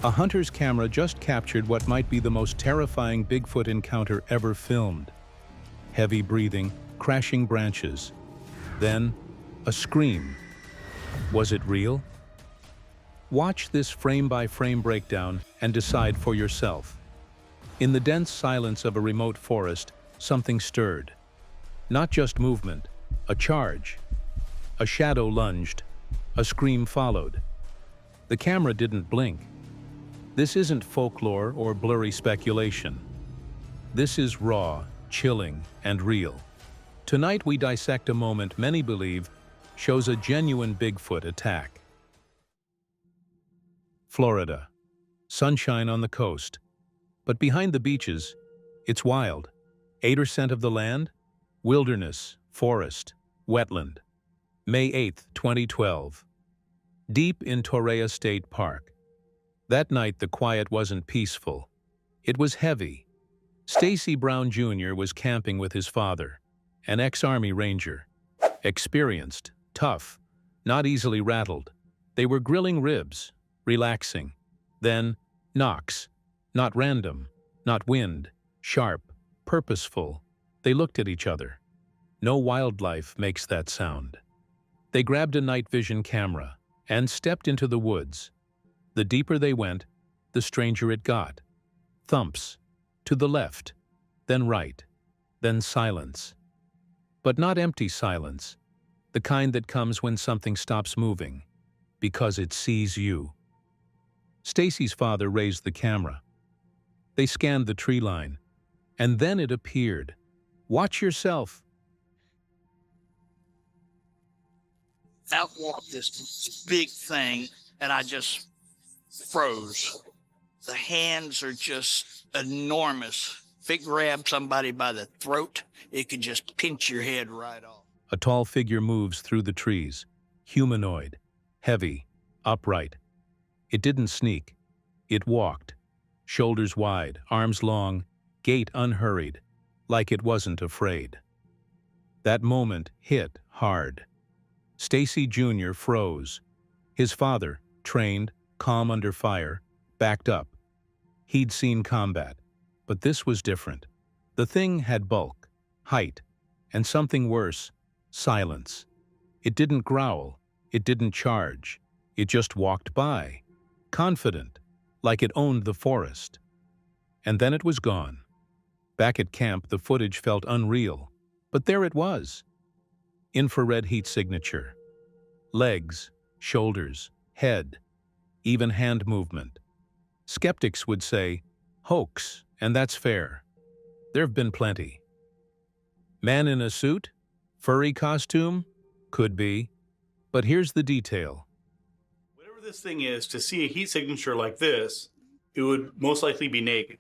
A hunter's camera just captured what might be the most terrifying Bigfoot encounter ever filmed. Heavy breathing, crashing branches. Then, a scream. Was it real? Watch this frame-by-frame breakdown and decide for yourself. In the dense silence of a remote forest, something stirred. Not just movement, a charge. A shadow lunged. A scream followed. The camera didn't blink. This isn't folklore or blurry speculation. This is raw, chilling, and real. Tonight we dissect a moment many believe shows a genuine Bigfoot attack. Florida. Sunshine on the coast. But behind the beaches, it's wild. 8% of the land? Wilderness, forest, wetland. May 8, 2012. Deep in Torreya State Park. That night the quiet wasn't peaceful. It was heavy. Stacy Brown Jr. was camping with his father, an ex-Army Ranger. Experienced, tough, not easily rattled. They were grilling ribs, relaxing. Then, knocks. Not random, not wind, sharp, purposeful. They looked at each other. No wildlife makes that sound. They grabbed a night vision camera and stepped into the woods. The deeper they went, the stranger it got. Thumps. To the left, then right, then silence. But not empty silence, the kind that comes when something stops moving, because it sees you. Stacy's father raised the camera. They scanned the tree line, and then it appeared. Watch yourself. Out walked this big thing, and I just froze. The hands are just enormous. If it grabbed somebody by the throat, it could just pinch your head right off. A tall figure moves through the trees, humanoid, heavy, upright. It didn't sneak. It walked, shoulders wide, arms long, gait unhurried, like it wasn't afraid. That moment hit hard. Stacy Jr. froze. His father, trained, calm under fire, backed up. He'd seen combat, but this was different. The thing had bulk, height, and something worse, silence. It didn't growl, it didn't charge, it just walked by, confident, like it owned the forest. And then it was gone. Back at camp, the footage felt unreal, but there it was. Infrared heat signature. Legs, shoulders, head, even hand movement. Skeptics would say, hoax, and that's fair. There've been plenty. Man in a suit? Furry costume? Could be. But here's the detail. Whatever this thing is, to see a heat signature like this, it would most likely be naked.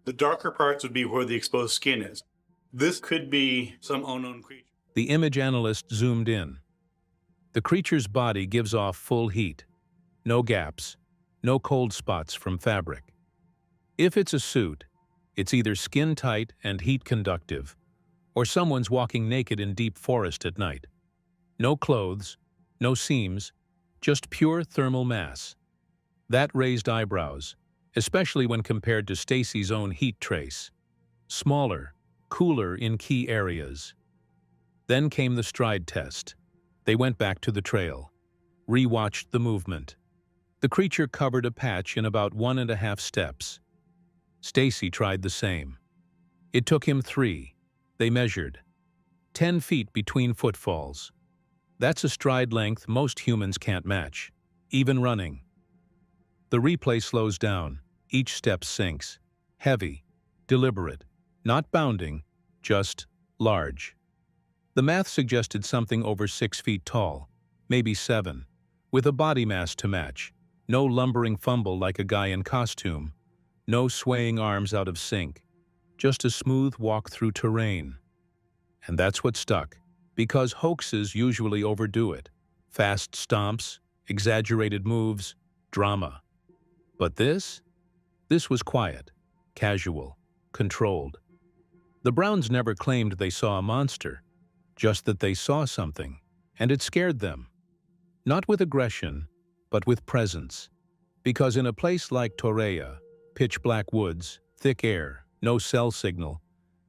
The darker parts would be where the exposed skin is. This could be some unknown creature. The image analyst zoomed in. The creature's body gives off full heat. No gaps, no cold spots from fabric. If it's a suit, it's either skin-tight and heat-conductive, or someone's walking naked in deep forest at night. No clothes, no seams, just pure thermal mass. That raised eyebrows, especially when compared to Stacy's own heat trace. Smaller, cooler in key areas. Then came the stride test. They went back to the trail, re-watched the movement. The creature covered a patch in about 1.5 steps. Stacy tried the same. It took him 3. They measured. 10 feet between footfalls. That's a stride length most humans can't match, even running. The replay slows down. Each step sinks. Heavy, deliberate, not bounding, just large. The math suggested something over 6 feet tall, maybe 7, with a body mass to match. No lumbering fumble like a guy in costume. No swaying arms out of sync. Just a smooth walk through terrain. And that's what stuck, because hoaxes usually overdo it. Fast stomps, exaggerated moves, drama. But this was quiet, casual, controlled. The Browns never claimed they saw a monster, just that they saw something, and it scared them. Not with aggression, but with presence. Because in a place like Torea, pitch-black woods, thick air, no cell signal,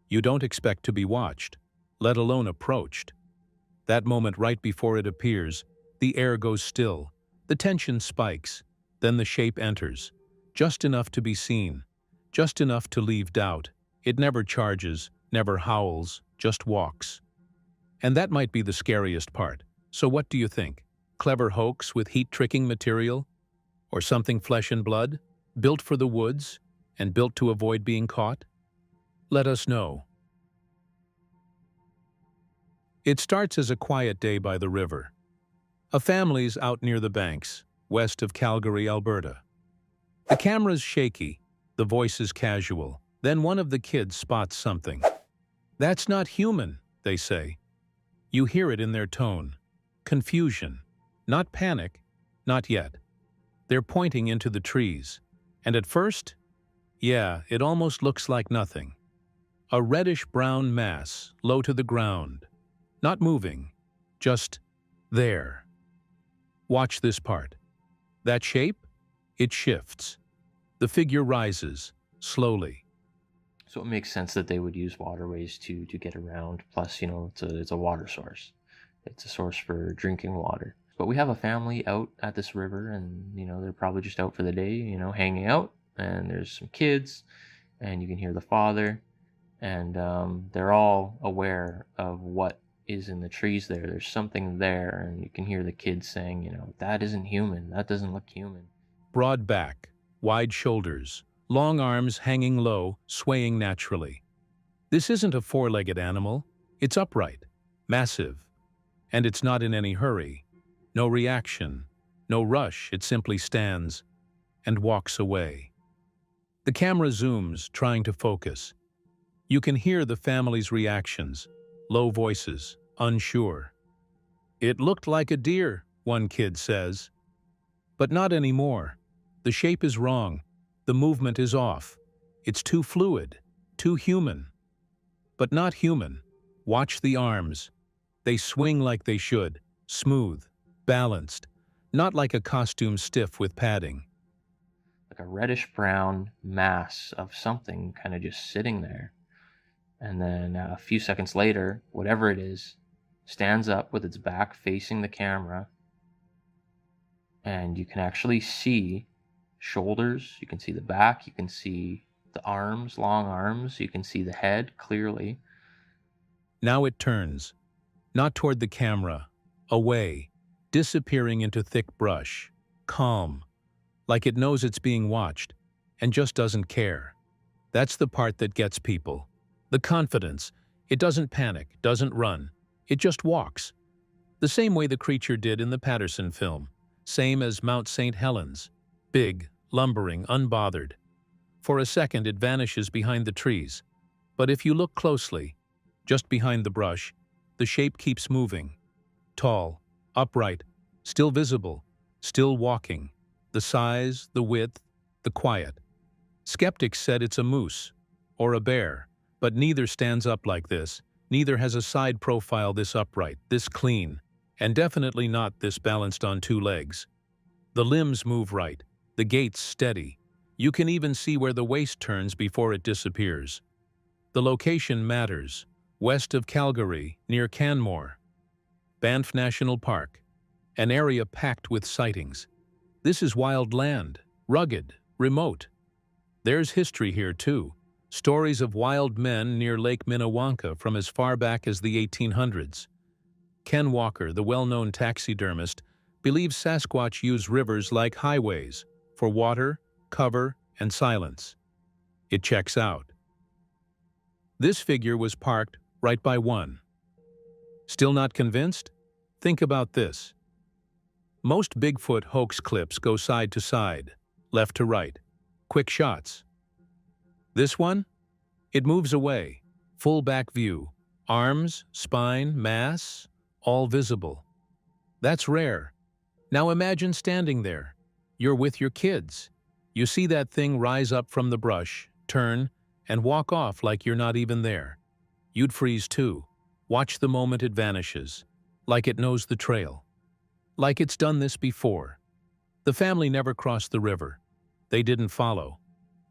you don't expect to be watched, let alone approached. That moment right before it appears, the air goes still, the tension spikes, then the shape enters, just enough to be seen, just enough to leave doubt. It never charges, never howls, just walks. And that might be the scariest part. So what do you think? Clever hoax with heat-tricking material? Or something flesh and blood, built for the woods and built to avoid being caught? Let us know. It starts as a quiet day by the river. A family's out near the banks, west of Calgary, Alberta. The camera's shaky, the voice is casual. Then one of the kids spots something. "That's not human," they say. You hear it in their tone. Confusion. Not panic, not yet. They're pointing into the trees. And at first, yeah, it almost looks like nothing. A reddish-brown mass, low to the ground. Not moving, just there. Watch this part. That shape? It shifts. The figure rises, slowly. So it makes sense that they would use waterways to get around. Plus, it's a water source. It's a source for drinking water. But we have a family out at this river, and they're probably just out for the day, hanging out. And there's some kids, and you can hear the father, and they're all aware of what is in the trees there. There's something there, and you can hear the kids saying, that isn't human. That doesn't look human. Broad back, wide shoulders, long arms hanging low, swaying naturally. This isn't a four-legged animal. It's upright, massive, and it's not in any hurry. No reaction, no rush. It simply stands and walks away. The camera zooms, trying to focus. You can hear the family's reactions, low voices, unsure. "It looked like a deer," one kid says. But not anymore. The shape is wrong. The movement is off. It's too fluid, too human. But not human. Watch the arms. They swing like they should, smooth, balanced, not like a costume stiff with padding. Like a reddish-brown mass of something kind of just sitting there. And then a few seconds later, whatever it is, stands up with its back facing the camera. And you can actually see shoulders, you can see the back, you can see the arms, long arms, you can see the head clearly. Now it turns, not toward the camera, away, disappearing into thick brush, calm, like it knows it's being watched, and just doesn't care. That's the part that gets people. The confidence. It doesn't panic, doesn't run. It just walks. The same way the creature did in the Patterson film. Same as Mount St. Helens. Big, lumbering, unbothered. For a second it vanishes behind the trees. But if you look closely, just behind the brush, the shape keeps moving. Tall, upright, still visible, still walking. The size, the width, the quiet. Skeptics said it's a moose or a bear, but neither stands up like this. Neither has a side profile this upright, this clean, and definitely not this balanced on two legs. The limbs move right, the gait's steady. You can even see where the waist turns before it disappears. The location matters. West of Calgary, near Canmore. Banff National Park, an area packed with sightings. This is wild land, rugged, remote. There's history here too. Stories of wild men near Lake Minnewanka from as far back as the 1800s. Ken Walker, the well-known taxidermist, believes Sasquatch use rivers like highways for water, cover, and silence. It checks out. This figure was parked right by one. Still not convinced? Think about this. Most Bigfoot hoax clips go side to side, left to right. Quick shots. This one? It moves away. Full back view. Arms, spine, mass, all visible. That's rare. Now imagine standing there. You're with your kids. You see that thing rise up from the brush, turn, and walk off like you're not even there. You'd freeze too. Watch the moment it vanishes, like it knows the trail. like it's done this before. The family never crossed the river. They didn't follow.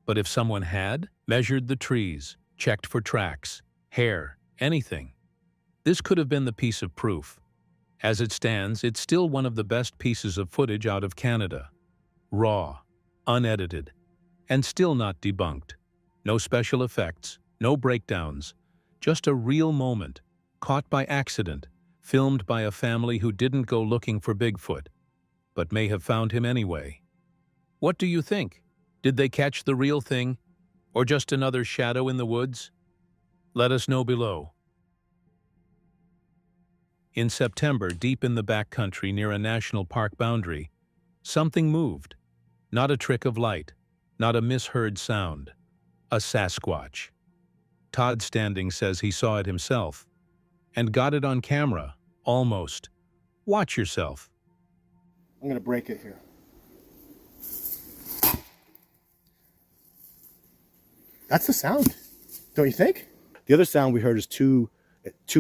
But if someone had, measured the trees, checked for tracks, hair, anything, this could have been the piece of proof. As it stands, it's still one of the best pieces of footage out of Canada. Raw, unedited, and still not debunked. No special effects, no breakdowns, just a real moment, caught by accident, filmed by a family who didn't go looking for Bigfoot, but may have found him anyway. What do you think? Did they catch the real thing, or just another shadow in the woods? Let us know below. In September, deep in the backcountry near a national park boundary, something moved. Not a trick of light, not a misheard sound. A Sasquatch. Todd Standing says he saw it himself, and got it on camera, almost. Watch yourself. I'm going to break it here. That's the sound, don't you think? The other sound we heard is two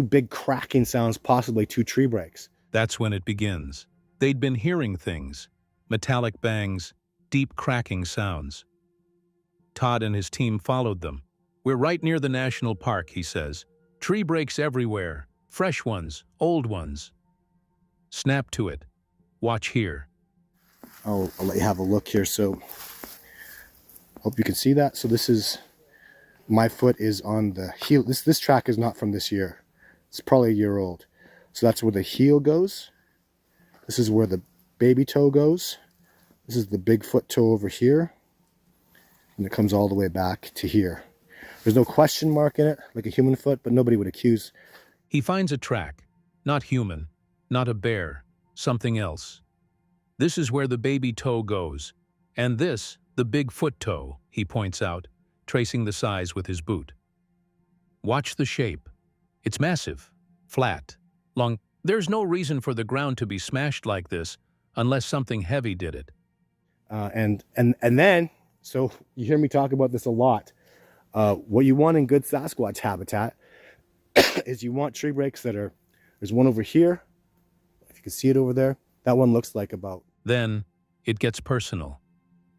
big cracking sounds, possibly two tree breaks. That's when it begins. They'd been hearing things, metallic bangs, deep cracking sounds. Todd and his team followed them. We're right near the national park, he says. Tree breaks everywhere, fresh ones, old ones. Snap to it. Watch here. I'll let you have a look here. So, hope you can see that. So this is, my foot is on the heel. This track is not from this year. It's probably a year old. So that's where the heel goes. This is where the baby toe goes. This is the Bigfoot toe over here. And it comes all the way back to here. There's no question mark in it, like a human foot, but nobody would accuse. He finds a track. Not human, not a bear, something else. This is where the baby toe goes. And this, the Bigfoot toe, he points out, tracing the size with his boot. Watch the shape. It's massive, flat, long. There's no reason for the ground to be smashed like this unless something heavy did it. And then, so you hear me talk about this a lot. What you want in good Sasquatch habitat is you want tree breaks that are, there's one over here. If you can see it over there, that one looks like about. Then it gets personal.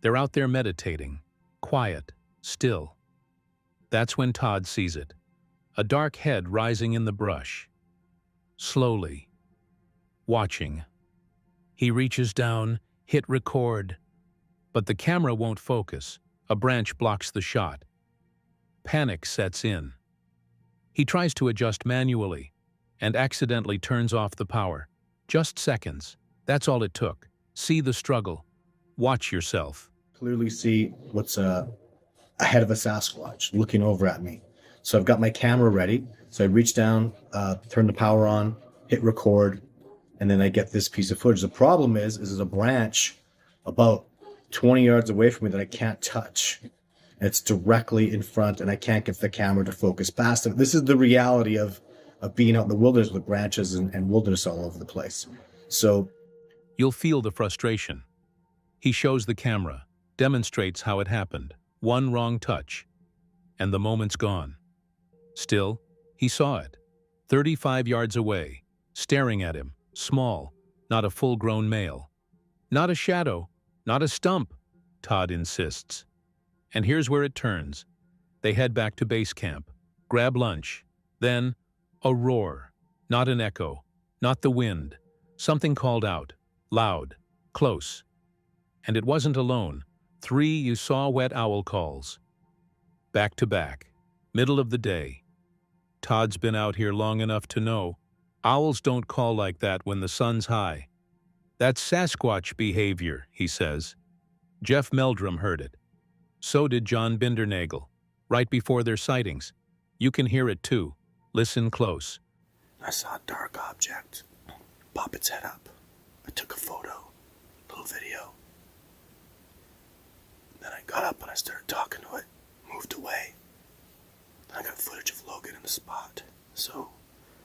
They're out there meditating, quiet, still. That's when Todd sees it. A dark head rising in the brush. Slowly. Watching. He reaches down, hit record. But the camera won't focus. A branch blocks the shot. Panic sets in. He tries to adjust manually and accidentally turns off the power. Just seconds. That's all it took. See the struggle. Watch yourself. Clearly see what's ahead of a Sasquatch looking over at me. So I've got my camera ready. So I reach down, turn the power on, hit record, and then I get this piece of footage. The problem is there's a branch about 20 yards away from me that I can't touch. It's directly in front, and I can't get the camera to focus past it. This is the reality of being out in the wilderness with branches and wilderness all over the place. So you'll feel the frustration. He shows the camera, demonstrates how it happened. One wrong touch, and the moment's gone. Still, he saw it, 35 yards away, staring at him, small, not a full-grown male. Not a shadow, not a stump, Todd insists. And here's where it turns. They head back to base camp, grab lunch, then a roar, not an echo, not the wind. Something called out, loud, close. And it wasn't alone. 3 you saw wet owl calls. Back to back, middle of the day. Todd's been out here long enough to know owls don't call like that when the sun's high. That's Sasquatch behavior, he says. Jeff Meldrum heard it. So did John Bindernagel, right before their sightings. You can hear it too. Listen close. I saw a dark object pop its head up. I took a photo, little video. Then I got up and I started talking to it, moved away. Then I got footage of Logan in the spot. So,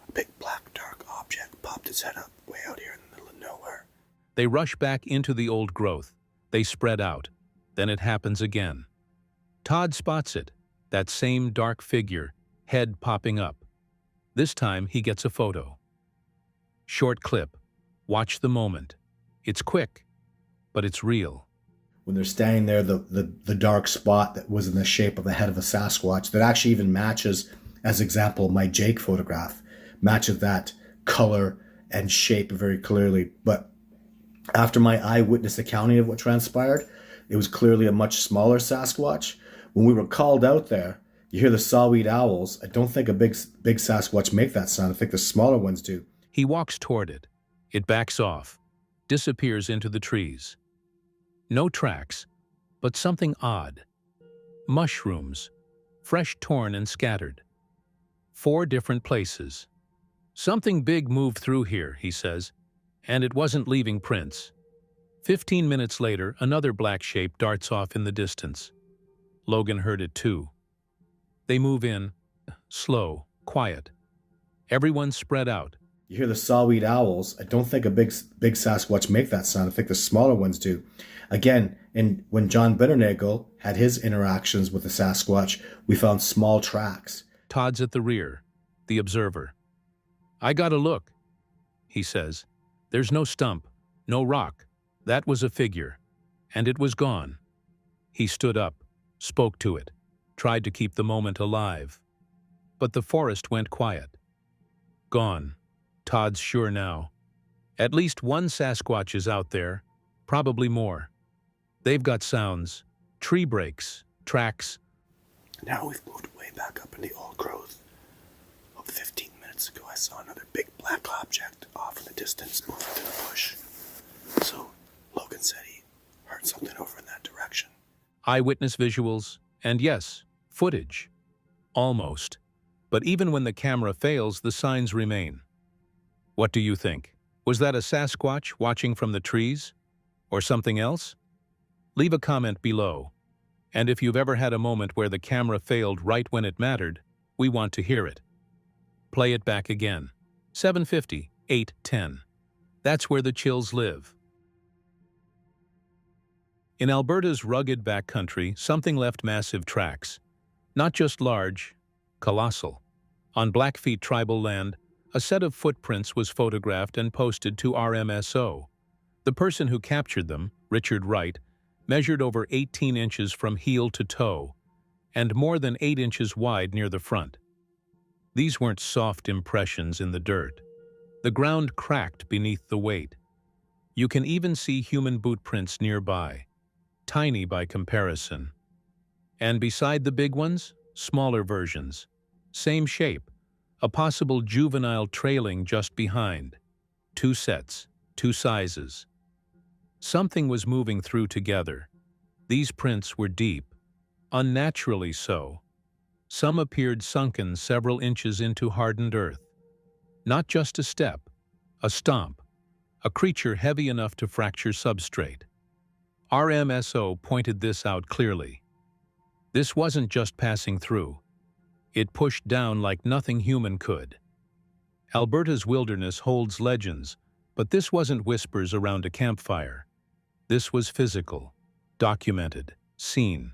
a big black dark object popped its head up way out here in the middle of nowhere. They rush back into the old growth. They spread out. Then it happens again. Todd spots it, that same dark figure, head popping up. This time he gets a photo. Short clip. Watch the moment. It's quick, but it's real. When they're standing there, the dark spot that was in the shape of the head of a Sasquatch that actually even matches, as example, my Jake photograph, matches that color and shape very clearly. But after my eyewitness accounting of what transpired, it was clearly a much smaller Sasquatch. When we were called out there, you hear the sawweed owls. I don't think a big Sasquatch make that sound. I think the smaller ones do. He walks toward it. It backs off, disappears into the trees. No tracks, but something odd. Mushrooms, fresh torn and scattered. 4 different places. Something big moved through here, he says, and it wasn't leaving prints. 15 minutes later, another black shape darts off in the distance. Logan heard it too. They move in, slow, quiet. Everyone spread out. You hear the sawweed owls. I don't think a big Sasquatch make that sound. I think the smaller ones do. Again, when John Bitternagel had his interactions with the Sasquatch, we found small tracks. Todd's at the rear, the observer. I gotta look, he says. There's no stump, no rock. That was a figure, and it was gone. He stood up, spoke to it, tried to keep the moment alive. But the forest went quiet. Gone. Todd's sure now. At least one Sasquatch is out there, probably more. They've got sounds, tree breaks, tracks. Now we've moved way back up in the old growth. About 15 minutes ago, I saw another big black object off in the distance moving through the bush. So Logan said he heard something over in that direction. Eyewitness visuals, and yes, footage. Almost. But even when the camera fails, the signs remain. What do you think? Was that a Sasquatch watching from the trees? Or something else? Leave a comment below. And if you've ever had a moment where the camera failed right when it mattered, we want to hear it. Play it back again. 7:50, 8:10. That's where the chills live. In Alberta's rugged backcountry, something left massive tracks. Not just large, colossal. On Blackfeet tribal land, a set of footprints was photographed and posted to RMSO. The person who captured them, Richard Wright, measured over 18 inches from heel to toe, and more than 8 inches wide near the front. These weren't soft impressions in the dirt. The ground cracked beneath the weight. You can even see human boot prints nearby, tiny by comparison. And beside the big ones, smaller versions. Same shape, a possible juvenile trailing just behind. 2 sets, 2 sizes. Something was moving through together. These prints were deep, unnaturally so. Some appeared sunken several inches into hardened earth. Not just a step, a stomp, a creature heavy enough to fracture substrate. RMSO pointed this out clearly. This wasn't just passing through. It pushed down like nothing human could. Alberta's wilderness holds legends, but this wasn't whispers around a campfire. This was physical, documented, seen.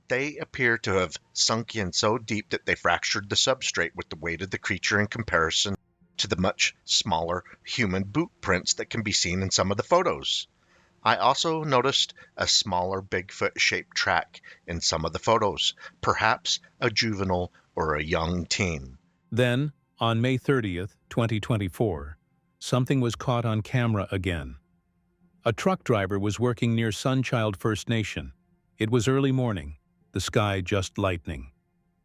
They appear to have sunk in so deep that they fractured the substrate with the weight of the creature in comparison to the much smaller human boot prints that can be seen in some of the photos. I also noticed a smaller Bigfoot-shaped track in some of the photos, perhaps a juvenile or a young teen. Then, on May 30th, 2024, something was caught on camera again. A truck driver was working near Sunchild First Nation. It was early morning, the sky just lightening.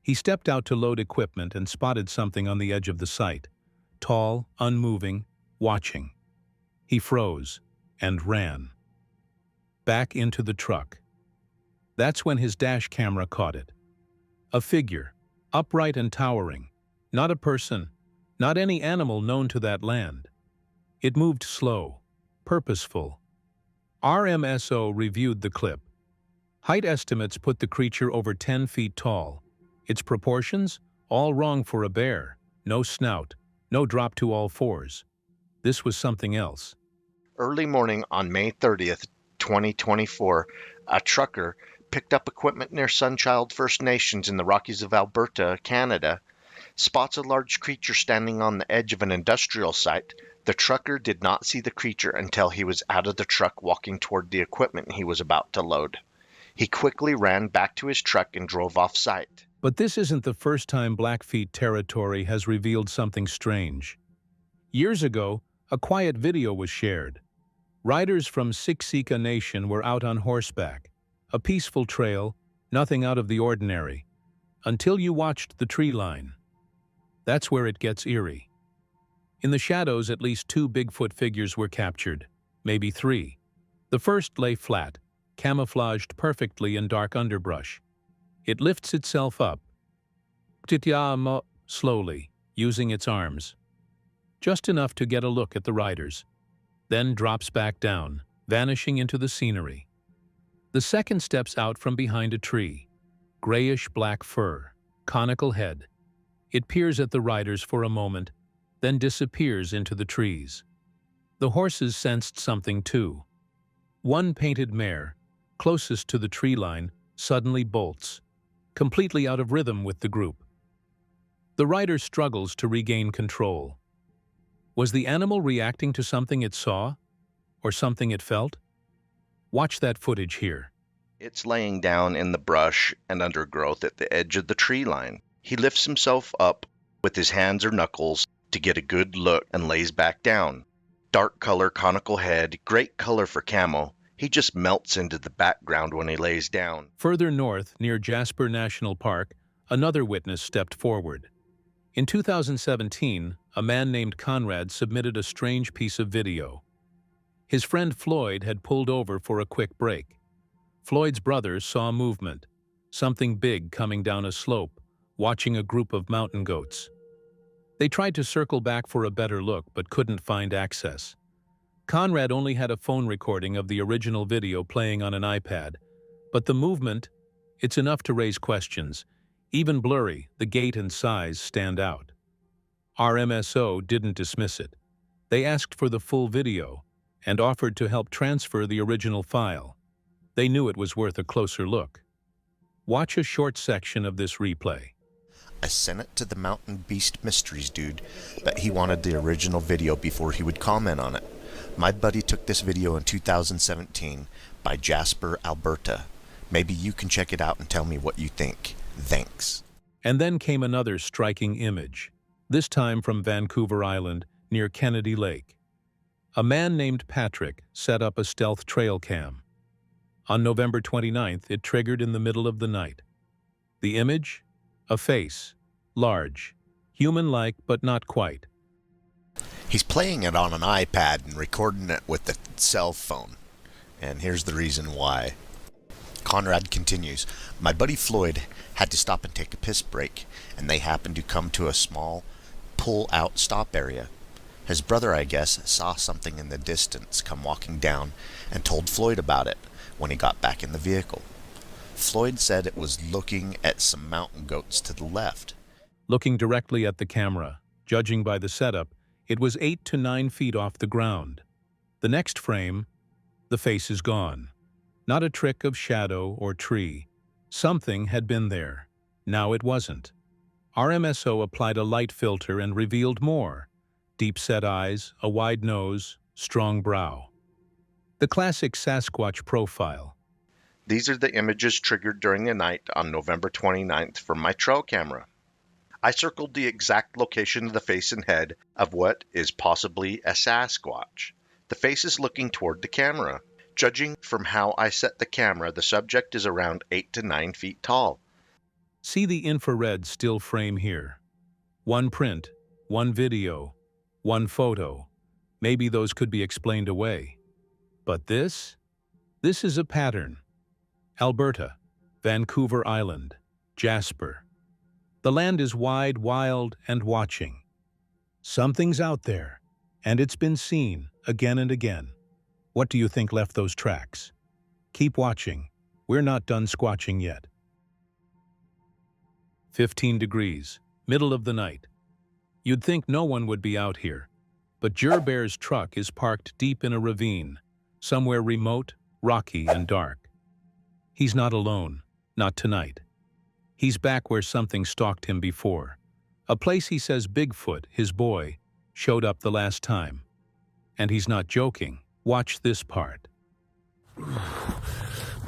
He stepped out to load equipment and spotted something on the edge of the site, tall, unmoving, watching. He froze and ran. Back into the truck. That's when his dash camera caught it. A figure, upright and towering. Not a person, not any animal known to that land. It moved slow, purposeful. RMSO reviewed the clip. Height estimates put the creature over 10 feet tall. Its proportions? All wrong for a bear. No snout, no drop to all fours. This was something else. Early morning on May 30th, 2024, a trucker picked up equipment near Sunchild First Nations in the Rockies of Alberta, Canada, spots a large creature standing on the edge of an industrial site The trucker did not see the creature until he was out of the truck walking toward the equipment he was about to load. He quickly ran back to his truck and drove off site. But this isn't the first time Blackfeet territory has revealed something strange. Years ago, a quiet video was shared. Riders from Siksika Nation were out on horseback. A peaceful trail, nothing out of the ordinary. Until you watched the tree line. That's where it gets eerie. In the shadows, at least 2 Bigfoot figures were captured, maybe 3. The first lay flat, camouflaged perfectly in dark underbrush. It lifts itself up, slowly, using its arms. Just enough to get a look at the riders, then drops back down, vanishing into the scenery. The second steps out from behind a tree, grayish-black fur, conical head. It peers at the riders for a moment, then disappears into the trees. The horses sensed something too. One painted mare, closest to the tree line, suddenly bolts, completely out of rhythm with the group. The rider struggles to regain control. Was the animal reacting to something it saw? Or something it felt? Watch that footage here. It's laying down in the brush and undergrowth at the edge of the tree line. He lifts himself up with his hands or knuckles to get a good look and lays back down. Dark color, conical head, great color for camo. He just melts into the background when he lays down. Further north, near Jasper National Park, another witness stepped forward. In 2017, a man named Conrad submitted a strange piece of video. His friend Floyd had pulled over for a quick break. Floyd's brother saw movement, something big coming down a slope, watching a group of mountain goats. They tried to circle back for a better look but couldn't find access. Conrad only had a phone recording of the original video playing on an iPad, but the movement, it's enough to raise questions. Even blurry, the gait and size stand out. RMSO didn't dismiss it. They asked for the full video and offered to help transfer the original file. They knew it was worth a closer look. Watch a short section of this replay. I sent it to the Mountain Beast Mysteries dude, but he wanted the original video before he would comment on it. My buddy took this video in 2017 by Jasper, Alberta. Maybe you can check it out and tell me what you think. Thanks. And then came another striking image, this time from Vancouver Island, near Kennedy Lake. A man named Patrick set up a stealth trail cam. On November 29th, it triggered in the middle of the night. The image? A face. Large. Human-like, but not quite. He's playing it on an iPad and recording it with a cell phone. And here's the reason why. Conrad continues, my buddy Floyd had to stop and take a piss break, and they happened to come to a small pull-out stop area. His brother, I guess, saw something in the distance come walking down and told Floyd about it when he got back in the vehicle. Floyd said it was looking at some mountain goats to the left. Looking directly at the camera, judging by the setup, it was 8 to 9 feet off the ground. The next frame, the face is gone. Not a trick of shadow or tree. Something had been there. Now it wasn't. RMSO applied a light filter and revealed more. Deep-set eyes, a wide nose, strong brow. The classic Sasquatch profile. These are the images triggered during the night on November 29th from my trail camera. I circled the exact location of the face and head of what is possibly a Sasquatch. The face is looking toward the camera. Judging from how I set the camera, the subject is around 8 to 9 feet tall. See the infrared still frame here. One print, one video, one photo. Maybe those could be explained away. But this is a pattern. Alberta, Vancouver Island, Jasper. The land is wide, wild, and watching. Something's out there, and it's been seen again and again. What do you think left those tracks? Keep watching. We're not done squatching yet. 15 degrees, middle of the night. You'd think no one would be out here, but Gerbert's truck is parked deep in a ravine, somewhere remote, rocky, and dark. He's not alone, not tonight. He's back where something stalked him before. A place he says Bigfoot, his boy, showed up the last time. And he's not joking. Watch this part.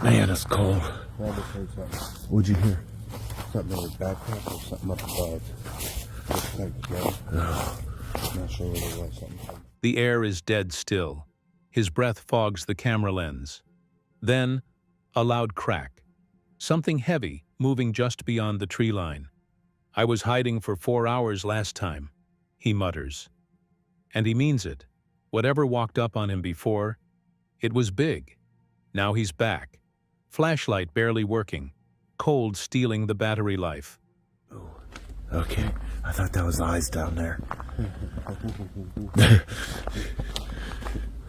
Man, it's cold. What'd you hear? Something in his backpack or something up above? Just like together. I'm not sure what it was. Something. The air is dead still. His breath fogs the camera lens. Then, a loud crack. Something heavy moving just beyond the tree line. I was hiding for 4 hours last time, he mutters. And he means it. Whatever walked up on him before, it was big. Now he's back. Flashlight barely working. Cold stealing the battery life. Oh, okay. I thought that was eyes down there.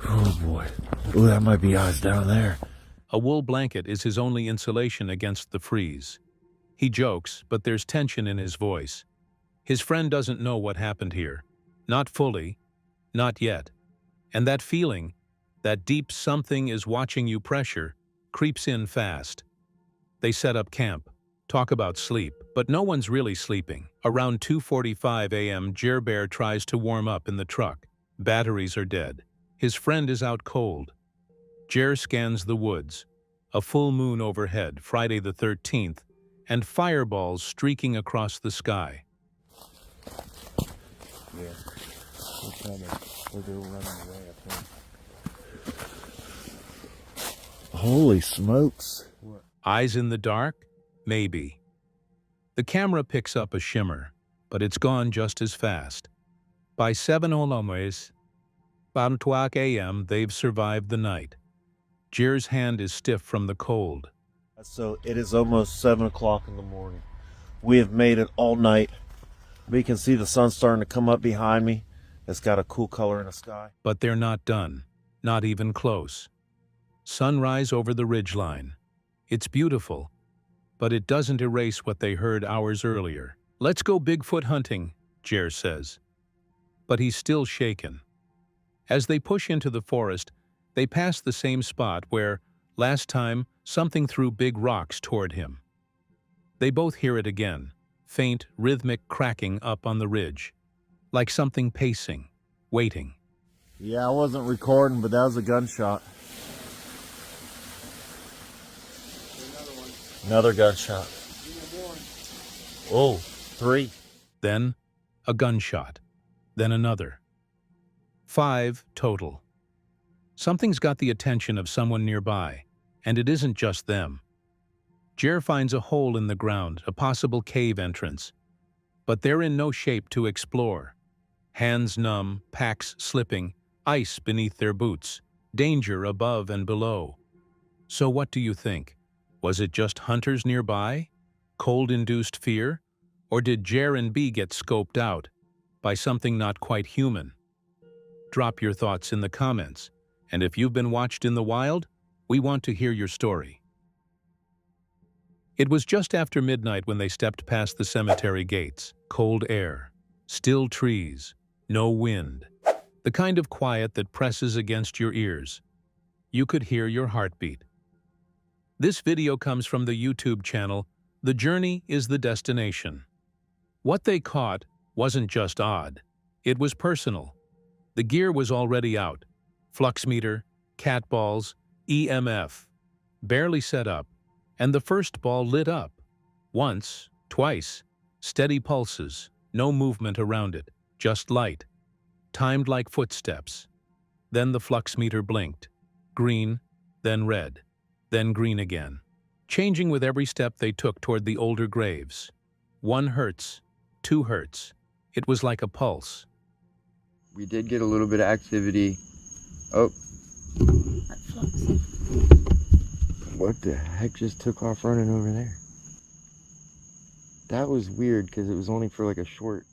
Oh boy. Oh, that might be eyes down there. A wool blanket is his only insulation against the freeze. He jokes, but there's tension in his voice. His friend doesn't know what happened here. Not fully. Not yet. And that feeling, that deep something is watching you pressure, creeps in fast. They set up camp, talk about sleep, but no one's really sleeping. Around 2:45 a.m., Jer Bear tries to warm up in the truck. Batteries are dead. His friend is out cold. Jer scans the woods. A full moon overhead, Friday the 13th, and fireballs streaking across the sky. Yeah. They were running away, I think. Holy smokes. What? Eyes in the dark? Maybe. The camera picks up a shimmer, but it's gone just as fast. By 7:00 a.m., they've survived the night. Jer's hand is stiff from the cold. So it is almost 7 o'clock in the morning. We have made it all night. We can see the sun starting to come up behind me. It's got a cool color in the sky. But they're not done. Not even close. Sunrise over the ridgeline. It's beautiful, but it doesn't erase what they heard hours earlier. Let's go Bigfoot hunting, Jer says. But he's still shaken. As they push into the forest, they pass the same spot where, last time, something threw big rocks toward him. They both hear it again, faint, rhythmic cracking up on the ridge, like something pacing, waiting. Yeah, I wasn't recording, but that was a gunshot. Another gunshot. Oh, 3. Then, a gunshot. Then another. 5 total. Something's got the attention of someone nearby, and it isn't just them. Jer finds a hole in the ground, a possible cave entrance. But they're in no shape to explore. Hands numb, packs slipping, ice beneath their boots, danger above and below. So what do you think? Was it just hunters nearby? Cold-induced fear? Or did Jer and B get scoped out by something not quite human? Drop your thoughts in the comments. And if you've been watched in the wild, we want to hear your story. It was just after midnight when they stepped past the cemetery gates. Cold air, still trees, no wind. The kind of quiet that presses against your ears. You could hear your heartbeat. This video comes from the YouTube channel, The Journey is the Destination. What they caught wasn't just odd. It was personal. The gear was already out. Flux meter, cat balls, EMF. Barely set up, and the first ball lit up. Once, twice. Steady pulses, no movement around it, just light. Timed like footsteps. Then the flux meter blinked. Green, then red, then green again. Changing with every step they took toward the older graves. 1 hertz, 2 hertz. It was like a pulse. We did get a little bit of activity. Oh. What the heck just took off running over there? That was weird because it was only for like a short.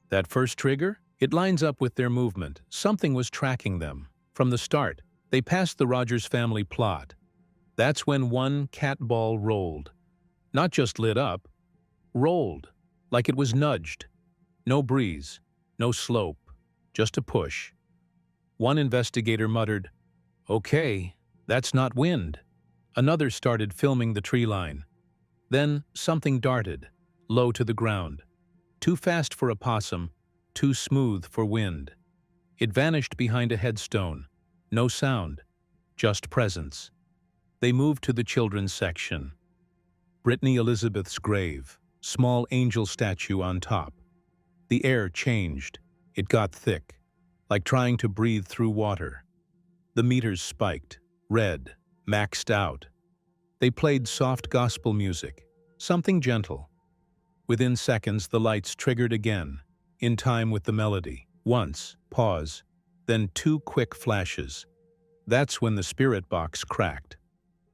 That first trigger? It lines up with their movement. Something was tracking them. From the start, they passed the Rogers family plot. That's when one cat ball rolled. Not just lit up, rolled, like it was nudged. No breeze, no slope, just a push. One investigator muttered, "Okay, that's not wind." Another started filming the tree line. Then something darted, low to the ground. Too fast for a possum, too smooth for wind. It vanished behind a headstone. No sound, just presence. They moved to the children's section. Brittany Elizabeth's grave, small angel statue on top. The air changed. It got thick, like trying to breathe through water. The meters spiked, red, maxed out. They played soft gospel music, something gentle. Within seconds, the lights triggered again, in time with the melody. Once, pause, then 2 quick flashes. That's when the spirit box cracked.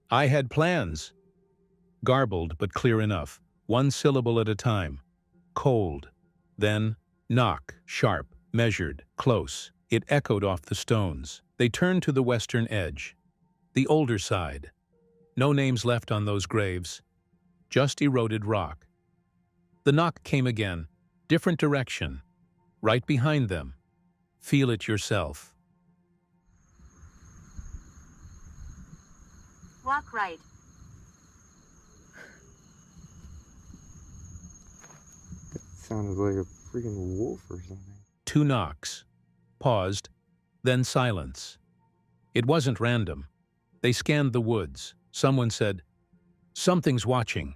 I had plans. Garbled but clear enough, 1 syllable at a time. Cold. Then, knock, sharp, measured, close. It echoed off the stones. They turned to the western edge. The older side. No names left on those graves. Just eroded rock. The knock came again. Different direction. Right behind them. Feel it yourself. Walk right. It sounded like a freaking wolf or something. 2 knocks. Paused. Then silence. It wasn't random. They scanned the woods. Someone said, "Something's watching."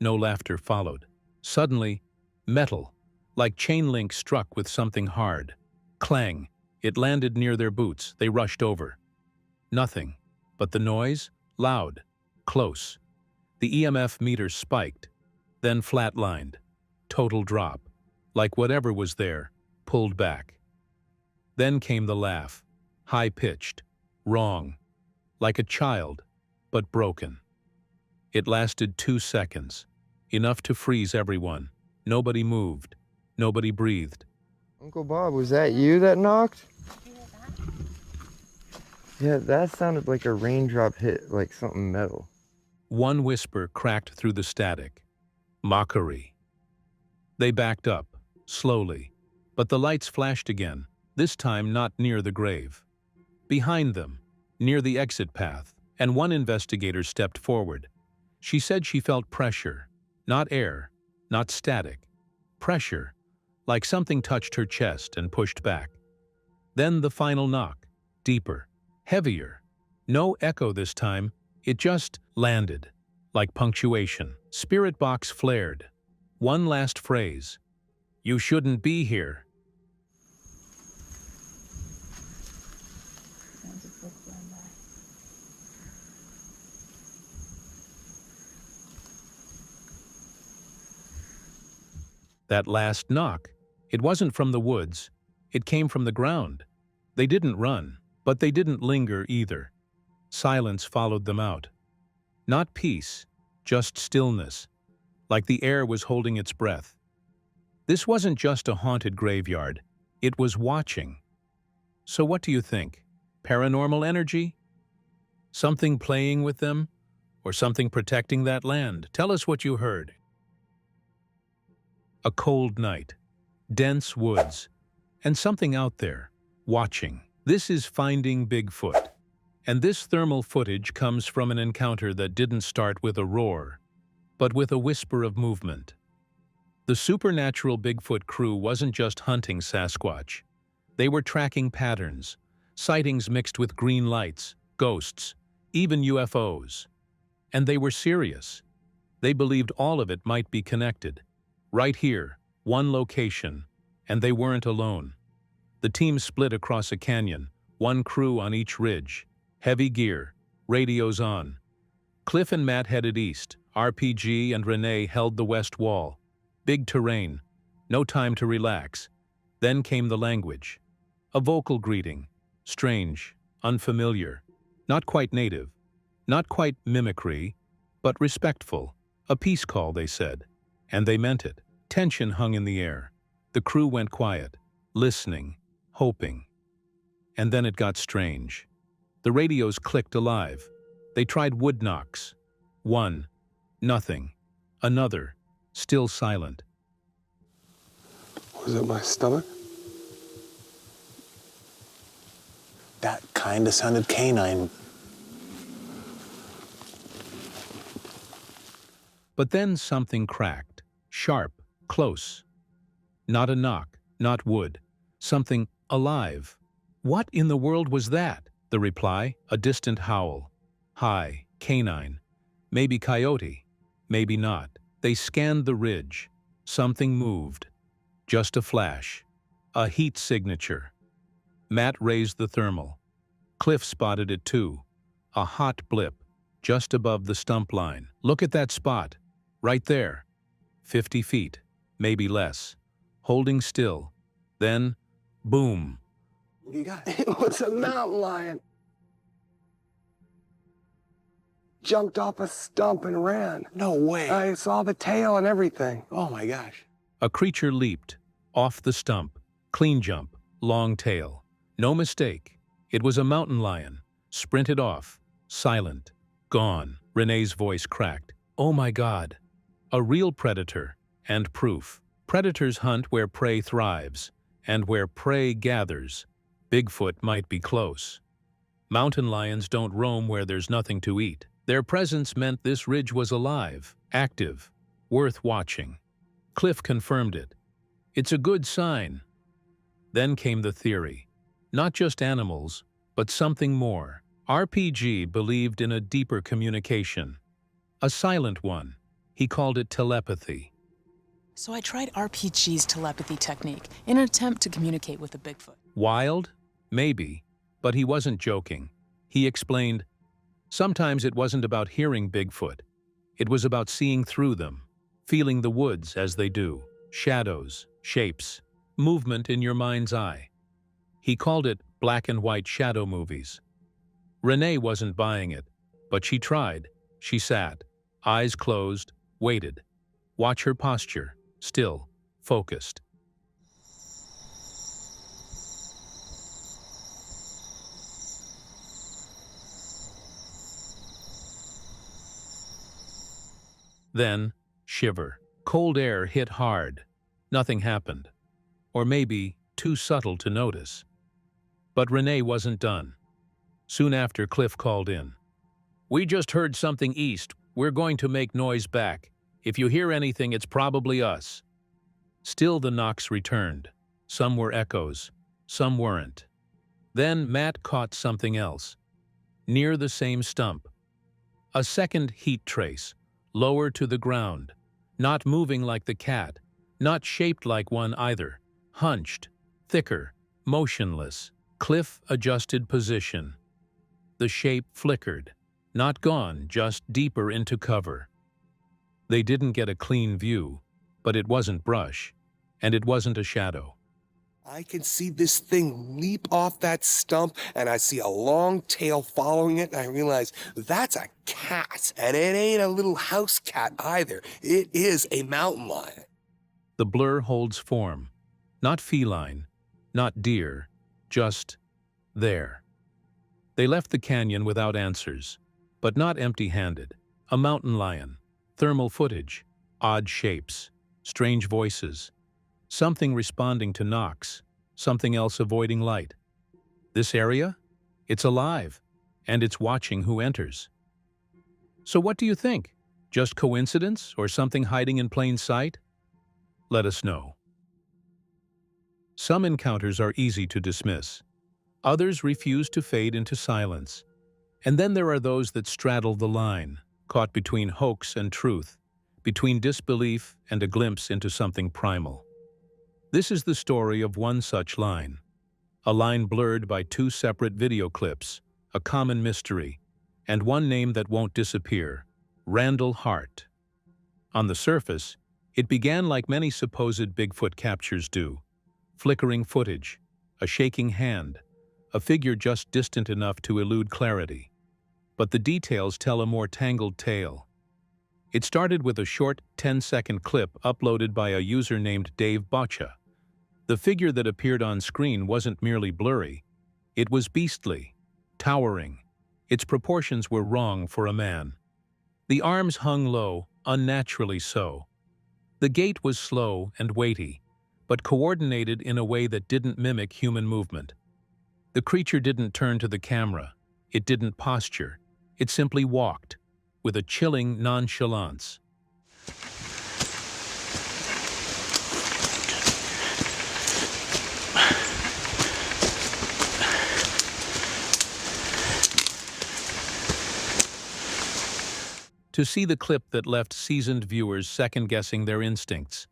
No laughter followed. Suddenly, metal, like chain link struck with something hard. Clang. It landed near their boots. They rushed over. Nothing. But the noise? Loud. Close. The EMF meter spiked. Then flatlined. Total drop. Like whatever was there, pulled back. Then came the laugh. High-pitched. Wrong. Like a child, but broken. It lasted 2 seconds. Enough to freeze everyone. Nobody moved. Nobody breathed. Uncle Bob, was that you that knocked? Yeah, that sounded like a raindrop hit, like something metal. 1 whisper cracked through the static. Mockery. They backed up, slowly. But the lights flashed again, this time not near the grave. Behind them, near the exit path, and 1 investigator stepped forward. She said she felt pressure. Not air, not static. Pressure, like something touched her chest and pushed back. Then the final knock, deeper, heavier. No echo this time, it just landed, like punctuation. Spirit box flared. 1 last phrase. "You shouldn't be here." That last knock, it wasn't from the woods. It came from the ground. They didn't run, but they didn't linger either. Silence followed them out. Not peace, just stillness, like the air was holding its breath. This wasn't just a haunted graveyard. It was watching. So what do you think? Paranormal energy? Something playing with them? Or something protecting that land? Tell us what you heard. A cold night, dense woods, and something out there, watching. This is Finding Bigfoot. And this thermal footage comes from an encounter that didn't start with a roar, but with a whisper of movement. The supernatural Bigfoot crew wasn't just hunting Sasquatch. They were tracking patterns, sightings mixed with green lights, ghosts, even UFOs. And they were serious. They believed all of it might be connected. Right here, 1 location, and they weren't alone. The team split across a canyon, 1 crew on each ridge. Heavy gear, radios on. Cliff and Matt headed east. RPG and Renee held the west wall. Big terrain, no time to relax. Then came the language. A vocal greeting, strange, unfamiliar, not quite native, not quite mimicry, but respectful. A peace call, they said. And they meant it. Tension hung in the air. The crew went quiet, listening, hoping. And then it got strange. The radios clicked alive. They tried wood knocks. 1. Nothing. Another. Still silent. Was it my stomach? That kind of sounded canine. But then something cracked. Sharp. Close. Not a knock. Not wood. Something alive. "What in the world was that?" The reply, a distant howl. High, canine. Maybe coyote. Maybe not. They scanned the ridge. Something moved. Just a flash. A heat signature. Matt raised the thermal. Cliff spotted it too. A hot blip, just above the stump line. "Look at that spot. Right there." 50 feet, maybe less. Holding still. Then, boom. You got it. It was a mountain lion. Jumped off a stump and ran. No way. I saw the tail and everything. Oh my gosh. A creature leaped. Off the stump. Clean jump. Long tail. No mistake. It was a mountain lion. Sprinted off. Silent. Gone. Renee's voice cracked. "Oh my God." A real predator. And proof. Predators hunt where prey thrives. And where prey gathers. Bigfoot might be close. Mountain lions don't roam where there's nothing to eat. Their presence meant this ridge was alive, active, worth watching. Cliff confirmed it. "It's a good sign." Then came the theory. Not just animals, but something more. RPG believed in a deeper communication. A silent one. He called it telepathy. So I tried RPG's telepathy technique in an attempt to communicate with the Bigfoot. Wild? Maybe. But he wasn't joking. He explained, sometimes it wasn't about hearing Bigfoot. It was about seeing through them, feeling the woods as they do, shadows, shapes, movement in your mind's eye. He called it black and white shadow movies. Renee wasn't buying it, but she tried. She sat, eyes closed, waited. Watch her posture, still, focused. Then, shiver. Cold air hit hard. Nothing happened. Or maybe too subtle to notice. But Renee wasn't done. Soon after, Cliff called in. "We just heard something east. We're going to make noise back. If you hear anything, it's probably us." Still the knocks returned. Some were echoes. Some weren't. Then Matt caught something else. Near the same stump. A second heat trace. Lower to the ground, not moving like the cat, not shaped like one either, hunched, thicker, motionless. Cliff adjusted position. The shape flickered, not gone, just deeper into cover. They didn't get a clean view, but it wasn't brush, and it wasn't a shadow. I can see this thing leap off that stump, and I see a long tail following it, and I realize that's a cat. And it ain't a little house cat either. It is a mountain lion. The blur holds form. Not feline, not deer, just there. They left the canyon without answers, but not empty-handed. A mountain lion, thermal footage, odd shapes, strange voices. Something responding to knocks, something else avoiding light. This area? It's alive, and it's watching who enters. So what do you think? Just coincidence or something hiding in plain sight? Let us know. Some encounters are easy to dismiss. Others refuse to fade into silence. And then there are those that straddle the line, caught between hoax and truth, between disbelief and a glimpse into something primal. This is the story of one such line. A line blurred by two separate video clips, a common mystery, and one name that won't disappear, Randall Hart. On the surface, it began like many supposed Bigfoot captures do. Flickering footage, a shaking hand, a figure just distant enough to elude clarity. But the details tell a more tangled tale. It started with a short 10-second clip uploaded by a user named Dave Boccia. The figure that appeared on screen wasn't merely blurry. It was beastly, towering. Its proportions were wrong for a man. The arms hung low, unnaturally so. The gait was slow and weighty, but coordinated in a way that didn't mimic human movement. The creature didn't turn to the camera. It didn't posture. It simply walked, with a chilling nonchalance. to see the clip that left seasoned viewers second-guessing their instincts.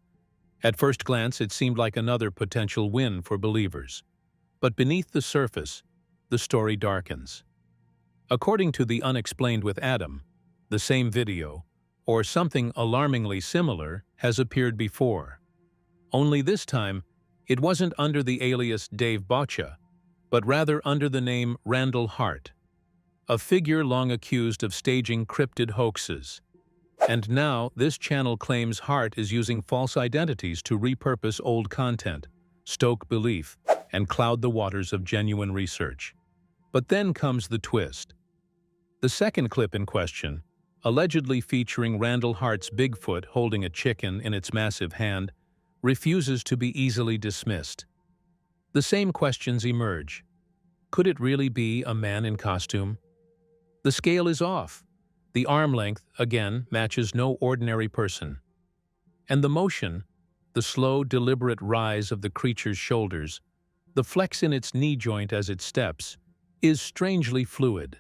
At first glance, it seemed like another potential win for believers. But beneath the surface, the story darkens. According to The Unexplained with Adam, the same video, or something alarmingly similar, has appeared before. Only this time, it wasn't under the alias Dave Boccia, but rather under the name Randall Hart, a figure long accused of staging cryptid hoaxes. And now, this channel claims Hart is using false identities to repurpose old content, stoke belief, and cloud the waters of genuine research. But then comes the twist. The second clip in question, allegedly featuring Randall Hart's Bigfoot holding a chicken in its massive hand, refuses to be easily dismissed. The same questions emerge. Could it really be a man in costume? The scale is off. The arm length, again, matches no ordinary person. And the motion, the slow, deliberate rise of the creature's shoulders, the flex in its knee joint as it steps, is strangely fluid.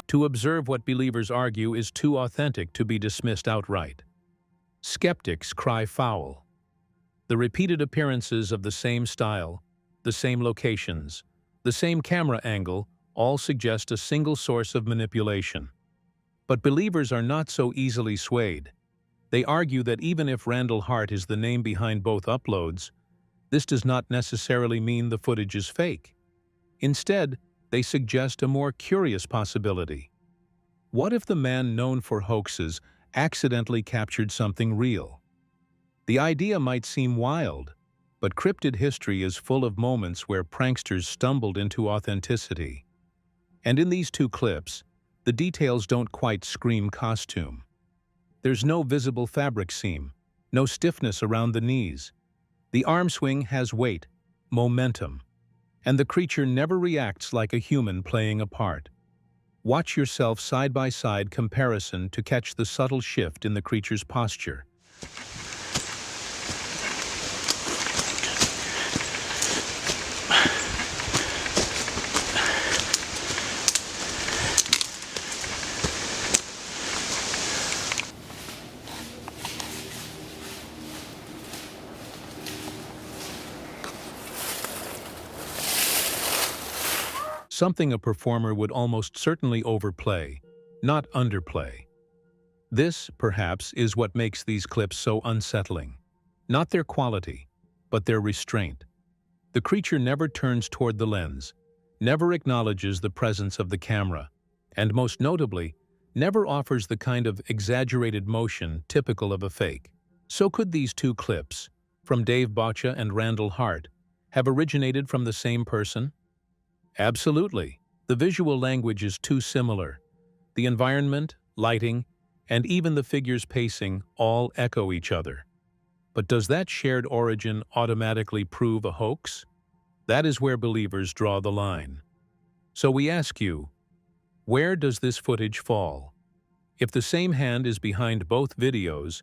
To observe what believers argue is too authentic to be dismissed outright. Skeptics cry foul. The repeated appearances of the same style, the same locations, the same camera angle all suggest a single source of manipulation. But believers are not so easily swayed. They argue that even if Randall Hart is the name behind both uploads, this does not necessarily mean the footage is fake. Instead, they suggest a more curious possibility. What if the man known for hoaxes accidentally captured something real? The idea might seem wild, but cryptid history is full of moments where pranksters stumbled into authenticity. And in these two clips, the details don't quite scream costume. There's no visible fabric seam, no stiffness around the knees. The arm swing has weight, momentum, and the creature never reacts like a human playing a part. Watch yourself side-by-side comparison to catch the subtle shift in the creature's posture. Something a performer would almost certainly overplay, not underplay. This, perhaps, is what makes these clips so unsettling. Not their quality, but their restraint. The creature never turns toward the lens, never acknowledges the presence of the camera, and most notably, never offers the kind of exaggerated motion typical of a fake. So could these two clips, from Dave Boccia and Randall Hart, have originated from the same person? Absolutely. The visual language is too similar. The environment, lighting, and even the figure's pacing all echo each other. But does that shared origin automatically prove a hoax? That is where believers draw the line. So we ask you, where does this footage fall? If the same hand is behind both videos,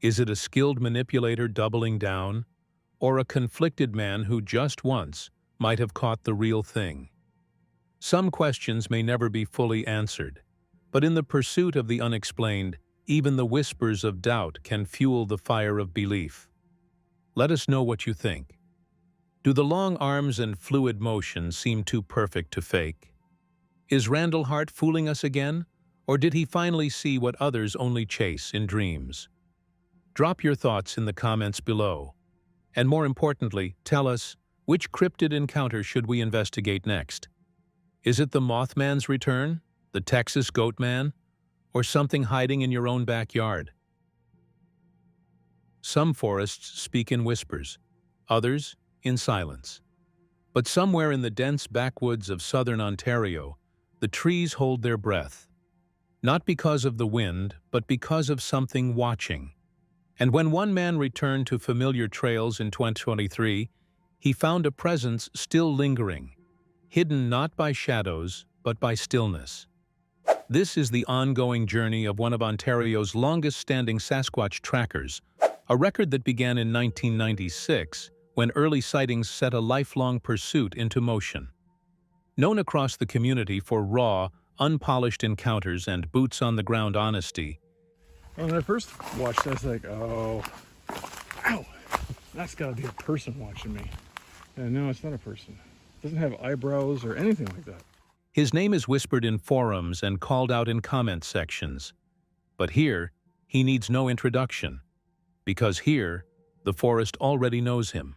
is it a skilled manipulator doubling down, or a conflicted man who just once might have caught the real thing? Some questions may never be fully answered, but in the pursuit of the unexplained, even the whispers of doubt can fuel the fire of belief. Let us know what you think. Do the long arms and fluid motion seem too perfect to fake? Is Randall Hart fooling us again, or did he finally see what others only chase in dreams? Drop your thoughts in the comments below. And more importantly, tell us, which cryptid encounter should we investigate next? Is it the Mothman's return, the Texas Goat Man, or something hiding in your own backyard? Some forests speak in whispers, others in silence. But somewhere in the dense backwoods of southern Ontario, the trees hold their breath. Not because of the wind, but because of something watching. And when one man returned to familiar trails in 2023, he found a presence still lingering, hidden not by shadows, but by stillness. This is the ongoing journey of one of Ontario's longest-standing Sasquatch trackers, a record that began in 1996 when early sightings set a lifelong pursuit into motion. Known across the community for raw, unpolished encounters and boots-on-the-ground honesty, When I first watched it, I was like, oh, ow, that's got to be a person watching me. And no, it's not a person. It doesn't have eyebrows or anything like that. his name is whispered in forums and called out in comment sections. But here, he needs no introduction, because here, the forest already knows him.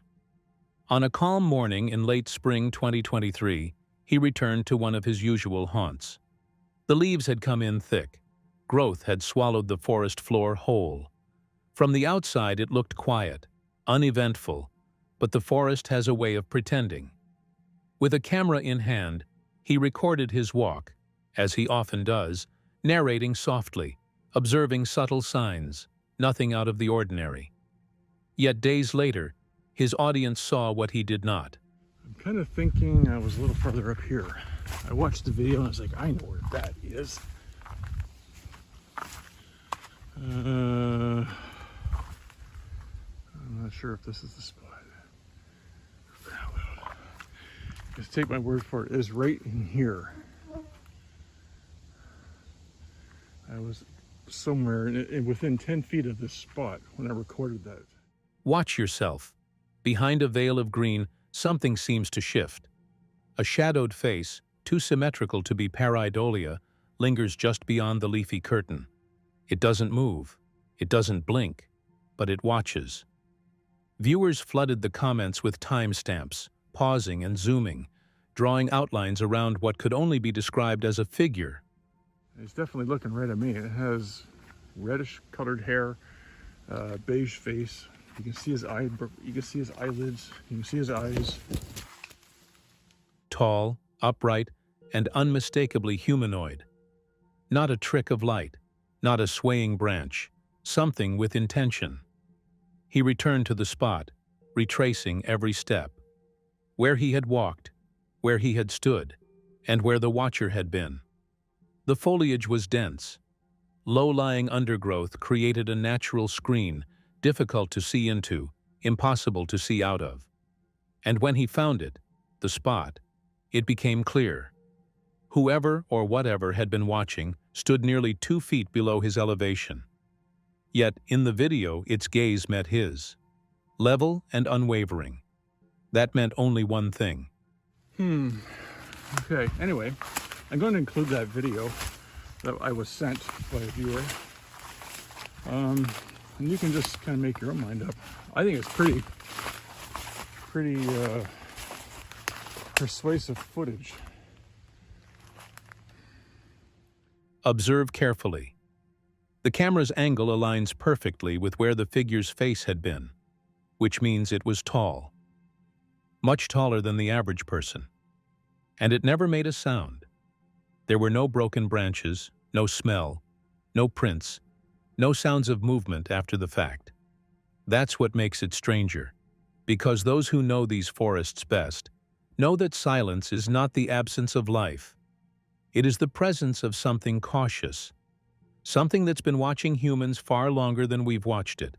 On a calm morning in late spring 2023, he returned to one of his usual haunts. The leaves had come in thick. Growth had swallowed the forest floor whole. From the outside it looked quiet, uneventful, but the forest has a way of pretending. With a camera in hand, he recorded his walk, as he often does, narrating softly, observing subtle signs, nothing out of the ordinary. Yet days later, his audience saw what he did not. I'm kind of thinking I was a little further up here. I watched the video and I was like, I know where that is. I'm not sure if this is the spot. Just take my word for it. It is right in here. I was somewhere within 10 feet of this spot when I recorded that. Watch yourself. Behind a veil of green, something seems to shift. A shadowed face, too symmetrical to be pareidolia, lingers just beyond the leafy curtain. It doesn't move, it doesn't blink, but it watches. Viewers flooded the comments with timestamps, pausing and zooming, drawing outlines around what could only be described as a figure. It's definitely looking right at me. It has reddish colored hair, beige face. You can see his you can see his eyelids, you can see his eyes. Tall, upright, and unmistakably humanoid. Not a trick of light, not a swaying branch, something with intention. He returned to the spot, retracing every step. Where he had walked, where he had stood, and where the watcher had been. The foliage was dense. Low-lying undergrowth created a natural screen, difficult to see into, impossible to see out of. And when he found it, the spot, it became clear. Whoever or whatever had been watching stood nearly 2 feet below his elevation. Yet, in the video, its gaze met his. Level and unwavering. That meant only one thing. Okay, anyway, I'm going to include that video that I was sent by a viewer. And you can just kind of make your own mind up. I think it's pretty persuasive footage. Observe carefully. The camera's angle aligns perfectly with where the figure's face had been, which means it was tall. Much taller than the average person. And it never made a sound. There were no broken branches, no smell, no prints, no sounds of movement after the fact. That's what makes it stranger, because those who know these forests best know that silence is not the absence of life. It is the presence of something cautious, something that's been watching humans far longer than we've watched it.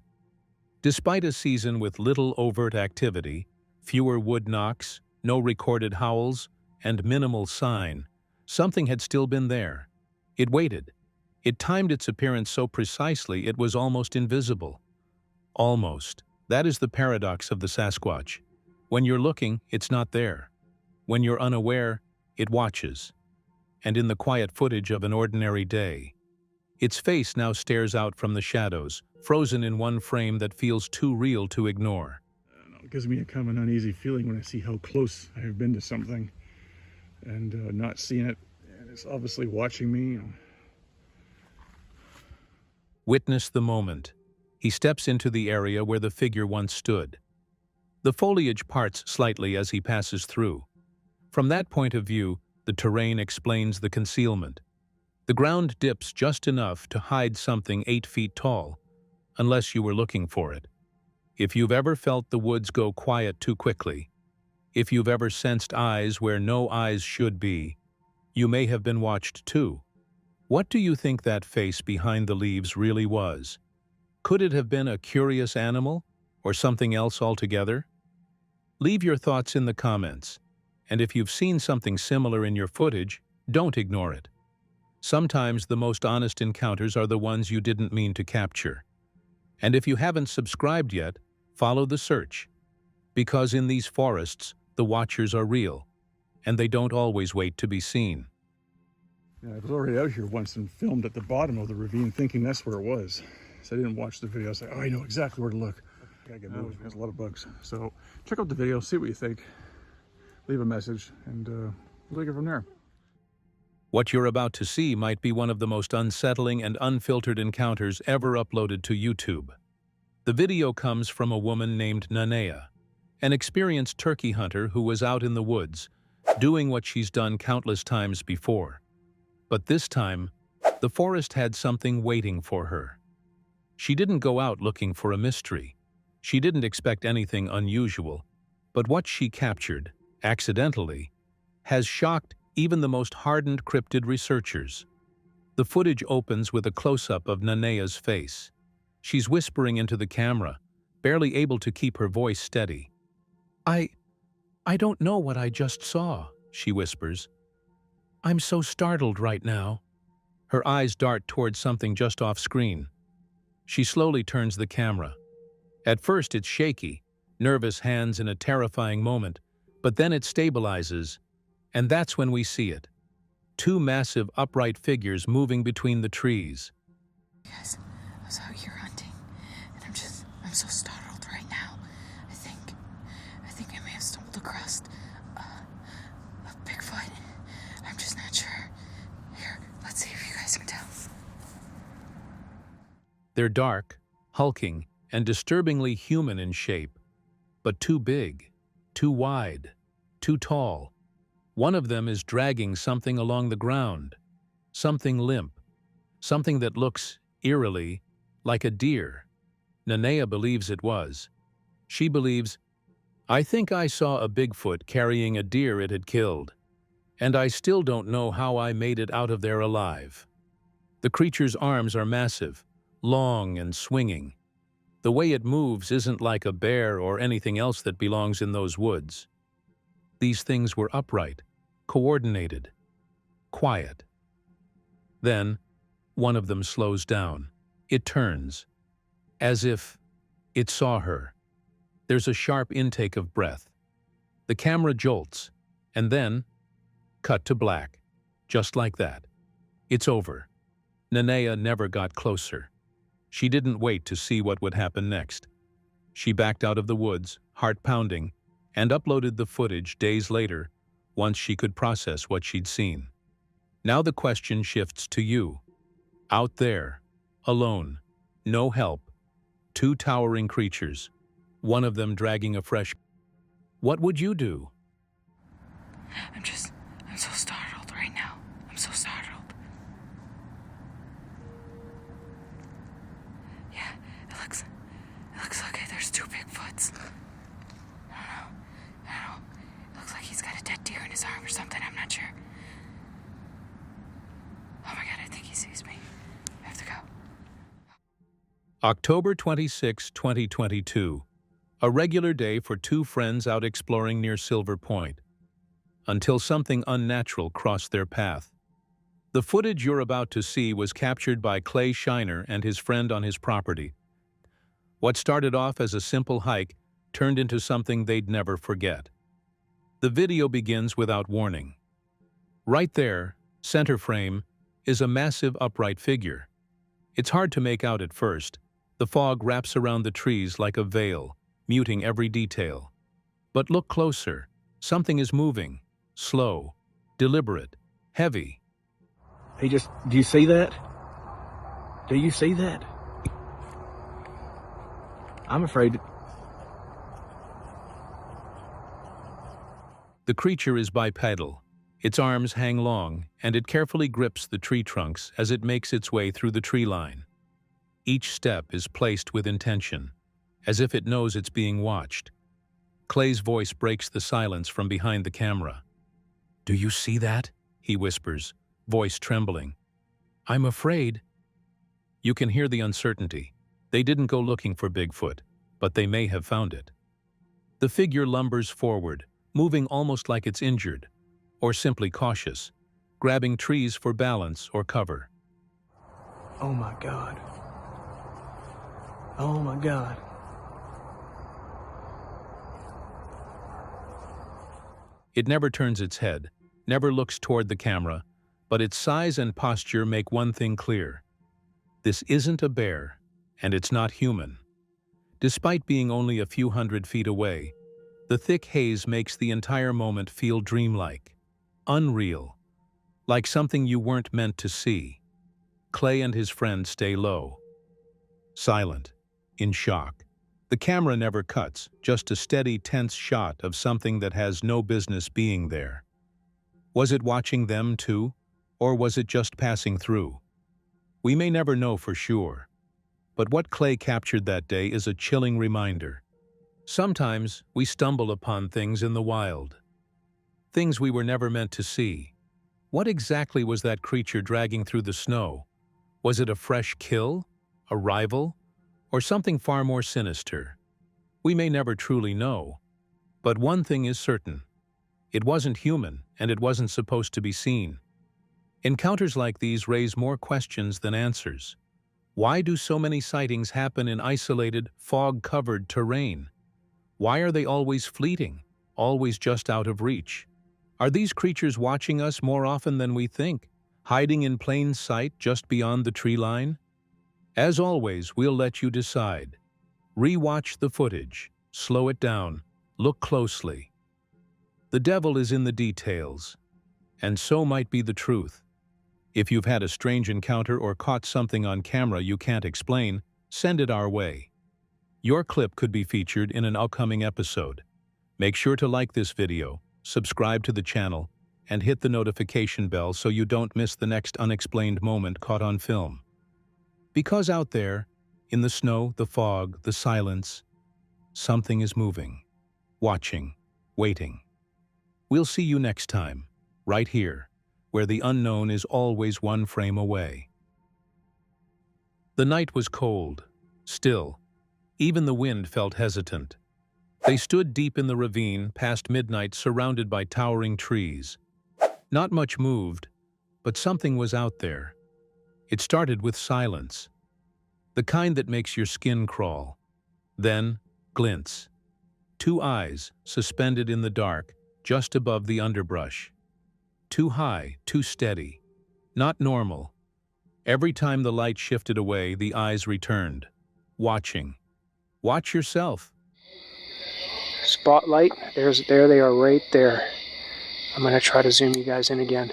Despite a season with little overt activity, fewer wood knocks, no recorded howls, and minimal sign, something had still been there. It waited. It timed its appearance so precisely it was almost invisible. Almost. That is the paradox of the Sasquatch. When you're looking, it's not there. When you're unaware, it watches. And in the quiet footage of an ordinary day, its face now stares out from the shadows, frozen in one frame that feels too real to ignore. It gives me a kind of an uneasy feeling when I see how close I have been to something and not seeing it. And it's obviously watching me. Witness the moment. He steps into the area where the figure once stood. The foliage parts slightly as he passes through. From that point of view, the terrain explains the concealment. The ground dips just enough to hide something 8 feet tall, unless you were looking for it. If you've ever felt the woods go quiet too quickly, if you've ever sensed eyes where no eyes should be, you may have been watched too. What do you think that face behind the leaves really was? Could it have been a curious animal, or something else altogether? Leave your thoughts in the comments, and if you've seen something similar in your footage, don't ignore it. Sometimes the most honest encounters are the ones you didn't mean to capture. And if you haven't subscribed yet, follow the search. Because in these forests, the watchers are real, and they don't always wait to be seen. Yeah, I was already out here once and filmed at the bottom of the ravine thinking that's where it was. So I didn't watch the video. I was like, oh, I know exactly where to look. Gotta get moving. There's a lot of bugs. So check out the video, see what you think, leave a message, and we'll take it from there. What you're about to see might be one of the most unsettling and unfiltered encounters ever uploaded to YouTube. The video comes from a woman named Nanea, an experienced turkey hunter who was out in the woods, doing what she's done countless times before. But this time, the forest had something waiting for her. She didn't go out looking for a mystery. She didn't expect anything unusual, but what she captured, accidentally, has shocked even the most hardened cryptid researchers. The footage opens with a close-up of Nanea's face. She's whispering into the camera, barely able to keep her voice steady. I don't know what I just saw," she whispers. "I'm so startled right now." Her eyes dart towards something just off screen. She slowly turns the camera. At first it's shaky, nervous hands in a terrifying moment, but then it stabilizes, and that's when we see it. Two massive upright figures moving between the trees. Yes, I was out here hunting, and I'm so startled right now. I think I may have stumbled across a Bigfoot. I'm just not sure. Here, let's see if you guys can tell. They're dark, hulking, and disturbingly human in shape, but too big, too wide, too tall. One of them is dragging something along the ground, something limp, something that looks, eerily, like a deer. Nanea believes it was. She believes, "I think I saw a Bigfoot carrying a deer it had killed, and I still don't know how I made it out of there alive." The creature's arms are massive, long and swinging. The way it moves isn't like a bear or anything else that belongs in those woods. These things were upright, coordinated, quiet. Then, one of them slows down. It turns, as if it saw her. There's a sharp intake of breath. The camera jolts, and then, cut to black. Just like that. It's over. Nanea never got closer. She didn't wait to see what would happen next. She backed out of the woods, heart pounding, and uploaded the footage days later, once she could process what she'd seen. Now the question shifts to you. Out there, alone, no help, two towering creatures, one of them dragging a fresh... What would you do? I'm so startled right now. I'm so startled. Yeah, it looks like there's two Bigfoots. I don't know. It looks like he's got a dead deer in his arm or something. I'm not sure. Oh my God, I think he sees me. I have to go. October 26, 2022. A regular day for two friends out exploring near Silver Point. Until something unnatural crossed their path. The footage you're about to see was captured by Clay Shiner and his friend on his property. What started off as a simple hike turned into something they'd never forget. The video begins without warning. Right there, center frame, is a massive upright figure. It's hard to make out at first. The fog wraps around the trees like a veil, muting every detail. But look closer. Something is moving. Slow, deliberate, heavy. Do you see that? Do you see that? I'm afraid. The creature is bipedal. Its arms hang long, and it carefully grips the tree trunks as it makes its way through the tree line. Each step is placed with intention, as if it knows it's being watched. Clay's voice breaks the silence from behind the camera. "Do you see that?" he whispers, voice trembling. "I'm afraid." You can hear the uncertainty. They didn't go looking for Bigfoot, but they may have found it. The figure lumbers forward, moving almost like it's injured, or simply cautious, grabbing trees for balance or cover. Oh my God. Oh my God. It never turns its head, never looks toward the camera, but its size and posture make one thing clear. This isn't a bear, and it's not human. Despite being only a few hundred feet away, the thick haze makes the entire moment feel dreamlike, unreal, like something you weren't meant to see. Clay and his friend stay low, silent, in shock. The camera never cuts, just a steady, tense shot of something that has no business being there. Was it watching them too, or was it just passing through? We may never know for sure, but what Clay captured that day is a chilling reminder. Sometimes we stumble upon things in the wild, things we were never meant to see. What exactly was that creature dragging through the snow? Was it a fresh kill, a rival, or something far more sinister? We may never truly know, but one thing is certain. It wasn't human, and it wasn't supposed to be seen. Encounters like these raise more questions than answers. Why do so many sightings happen in isolated, fog-covered terrain? Why are they always fleeting, always just out of reach? Are these creatures watching us more often than we think, hiding in plain sight just beyond the tree line? As always, we'll let you decide. Re-watch the footage, slow it down, look closely. The devil is in the details, and so might be the truth. If you've had a strange encounter or caught something on camera you can't explain, send it our way. Your clip could be featured in an upcoming episode. Make sure to like this video, subscribe to the channel, and hit the notification bell so you don't miss the next unexplained moment caught on film. Because out there, in the snow, the fog, the silence, something is moving, watching, waiting. We'll see you next time, right here, where the unknown is always one frame away. The night was cold, still. Even the wind felt hesitant. They stood deep in the ravine past midnight, surrounded by towering trees. Not much moved, but something was out there. It started with silence, the kind that makes your skin crawl. Then, glints. Two eyes suspended in the dark, just above the underbrush. Too high, too steady. Not normal. Every time the light shifted away, the eyes returned, watching. Watch yourself. Spotlight, there they are right there. I'm going to try to zoom you guys in again.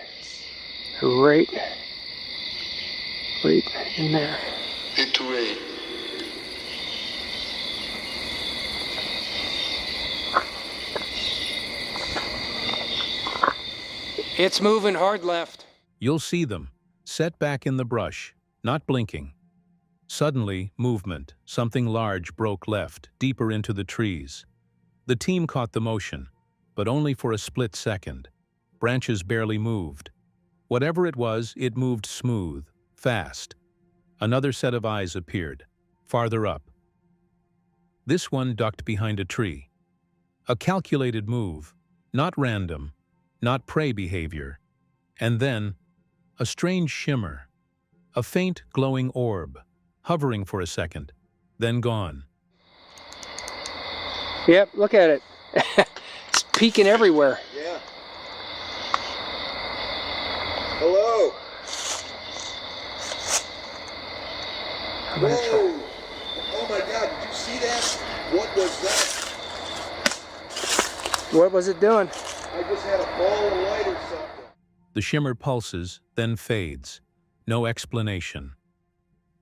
Right in there. It's moving hard left. You'll see them, set back in the brush, not blinking. Suddenly, movement, something large broke left, deeper into the trees. The team caught the motion, but only for a split second. Branches barely moved. Whatever it was, it moved smooth, fast. Another set of eyes appeared, farther up. This one ducked behind a tree. A calculated move, not random, not prey behavior. And then, a strange shimmer, a faint glowing orb, hovering for a second, then gone. Yep, look at it. It's peeking everywhere. Yeah. Hello. Whoa. Oh my God, did you see that? What was that? What was it doing? I just had a ball of light or something. The shimmer pulses, then fades. No explanation.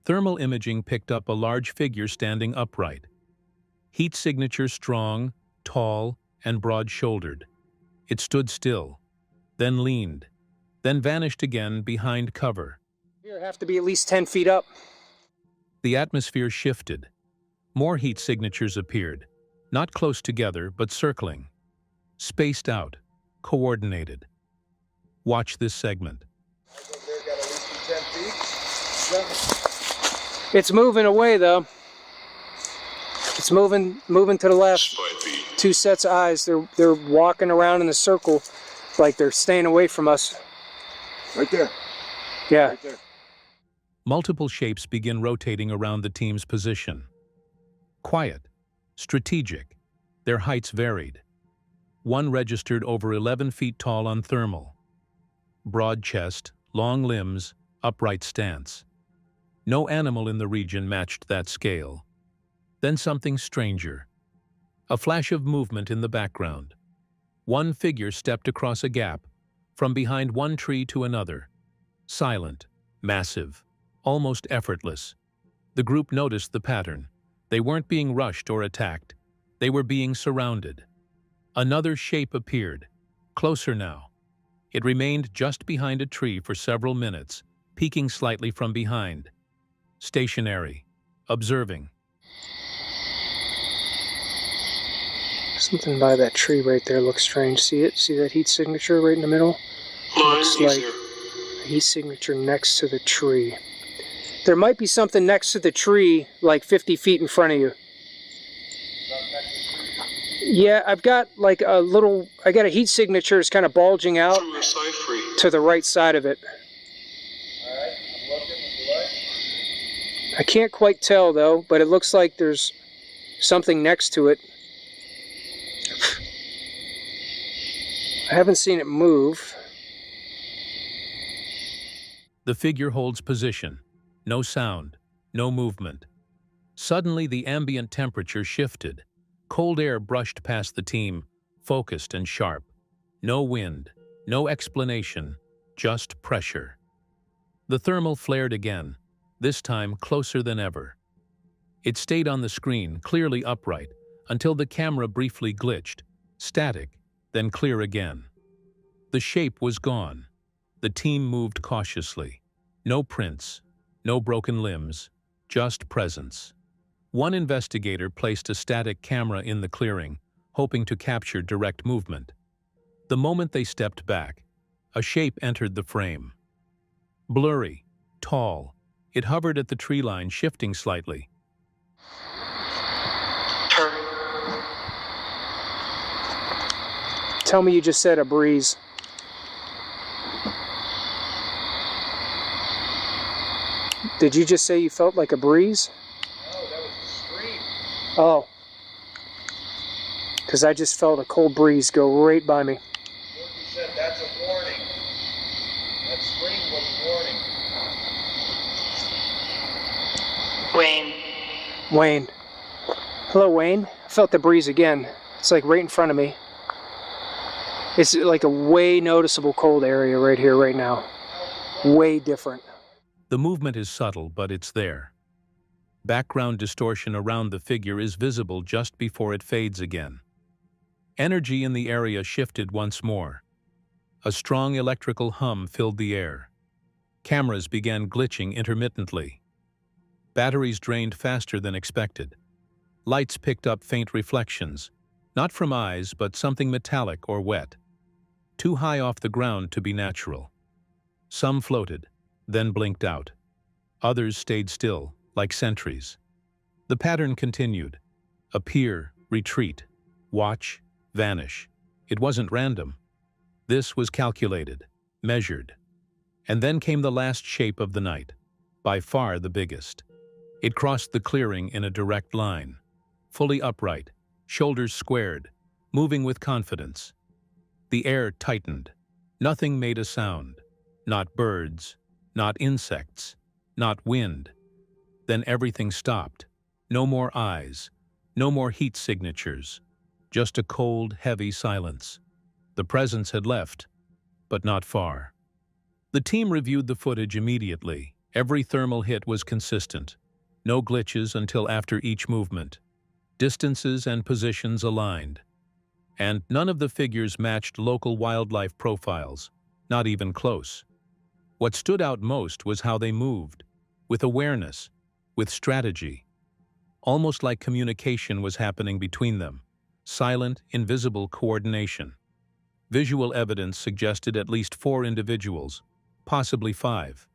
Thermal imaging picked up a large figure standing upright. Heat signature strong, tall, and broad-shouldered. It stood still, then leaned, then vanished again behind cover. Here, have to be at least 10 feet up. The atmosphere shifted. More heat signatures appeared, not close together, but circling. Spaced out, coordinated. Watch this segment. It's moving away, though. It's moving to the left. 2 sets of eyes. They're walking around in a circle like they're staying away from us. Right there. Yeah. Right there. Multiple shapes begin rotating around the team's position. Quiet, strategic, their heights varied. One registered over 11 feet tall on thermal. Broad chest, long limbs, upright stance. No animal in the region matched that scale. Then something stranger. A flash of movement in the background. One figure stepped across a gap, from behind one tree to another. Silent, massive, almost effortless. The group noticed the pattern. They weren't being rushed or attacked. They were being surrounded. Another shape appeared, closer now. It remained just behind a tree for several minutes, peeking slightly from behind. Stationary, observing. Something by that tree right there looks strange. See it? See that heat signature right in the middle? Looks like a heat signature next to the tree. There might be something next to the tree, like 50 feet in front of you. Yeah, I've got like a little, I got a heat signature that's kind of bulging out to the right side of it. I can't quite tell though, but it looks like there's something next to it. I haven't seen it move. The figure holds position. No sound, no movement. Suddenly the ambient temperature shifted. Cold air brushed past the team, focused and sharp. No wind, no explanation, just pressure. The thermal flared again, this time closer than ever. It stayed on the screen, clearly upright, until the camera briefly glitched, static, then clear again. The shape was gone. The team moved cautiously. No prints, no broken limbs, just presence. One investigator placed a static camera in the clearing, hoping to capture direct movement. The moment they stepped back, a shape entered the frame. Blurry, tall, it hovered at the tree line, shifting slightly. Tell me you just said a breeze. Did you just say you felt like a breeze? No, that was a scream. Oh. Because I just felt a cold breeze go right by me. Look, he said that's a warning. That scream was a warning. Wayne. Wayne. Hello, Wayne. I felt the breeze again. It's like right in front of me. It's like a way noticeable cold area right here, right now. Way different. The movement is subtle, but it's there. Background distortion around the figure is visible just before it fades again. Energy in the area shifted once more. A strong electrical hum filled the air. Cameras began glitching intermittently. Batteries drained faster than expected. Lights picked up faint reflections, not from eyes, but something metallic or wet. Too high off the ground to be natural. Some floated, then blinked out. Others stayed still, like sentries. The pattern continued. Appear, retreat, watch, vanish. It wasn't random. This was calculated, measured. And then came the last shape of the night, by far the biggest. It crossed the clearing in a direct line, fully upright, shoulders squared, moving with confidence. The air tightened. Nothing made a sound. Not birds, not insects, not wind. Then everything stopped. No more eyes, no more heat signatures. Just a cold, heavy silence. The presence had left, but not far. The team reviewed the footage immediately. Every thermal hit was consistent. No glitches until after each movement. Distances and positions aligned. And none of the figures matched local wildlife profiles, not even close. What stood out most was how they moved, with awareness, with strategy. Almost like communication was happening between them, silent, invisible coordination. Visual evidence suggested at least 4 individuals, possibly 5.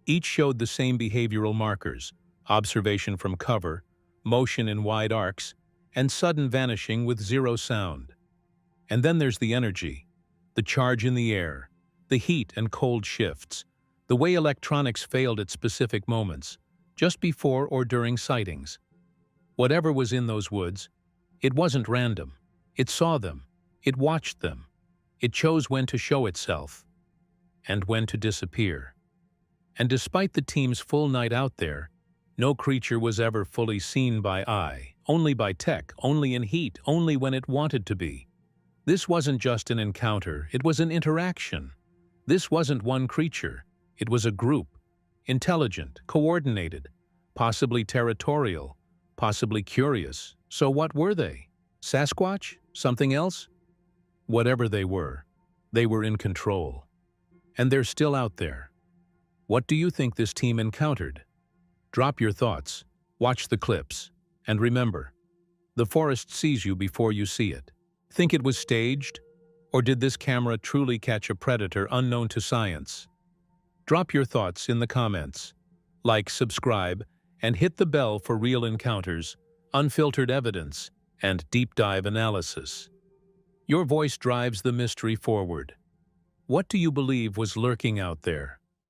Each showed the same behavioral markers: observation from cover, motion in wide arcs, and sudden vanishing with zero sound. And then there's the energy, the charge in the air, the heat and cold shifts, the way electronics failed at specific moments, just before or during sightings. Whatever was in those woods, it wasn't random. It saw them. It watched them. It chose when to show itself and when to disappear. And despite the team's full night out there, no creature was ever fully seen by eye, only by tech, only in heat, only when it wanted to be. This wasn't just an encounter, it was an interaction. This wasn't one creature, it was a group, intelligent, coordinated, possibly territorial, possibly curious. So what were they? Sasquatch? Something else? Whatever they were in control. And they're still out there. What do you think this team encountered? Drop your thoughts, watch the clips, and remember, the forest sees you before you see it. Think it was staged? Or did this camera truly catch a predator unknown to science? Drop your thoughts in the comments. Like, subscribe, and hit the bell for real encounters, unfiltered evidence, and deep dive analysis. Your voice drives the mystery forward. What do you believe was lurking out there?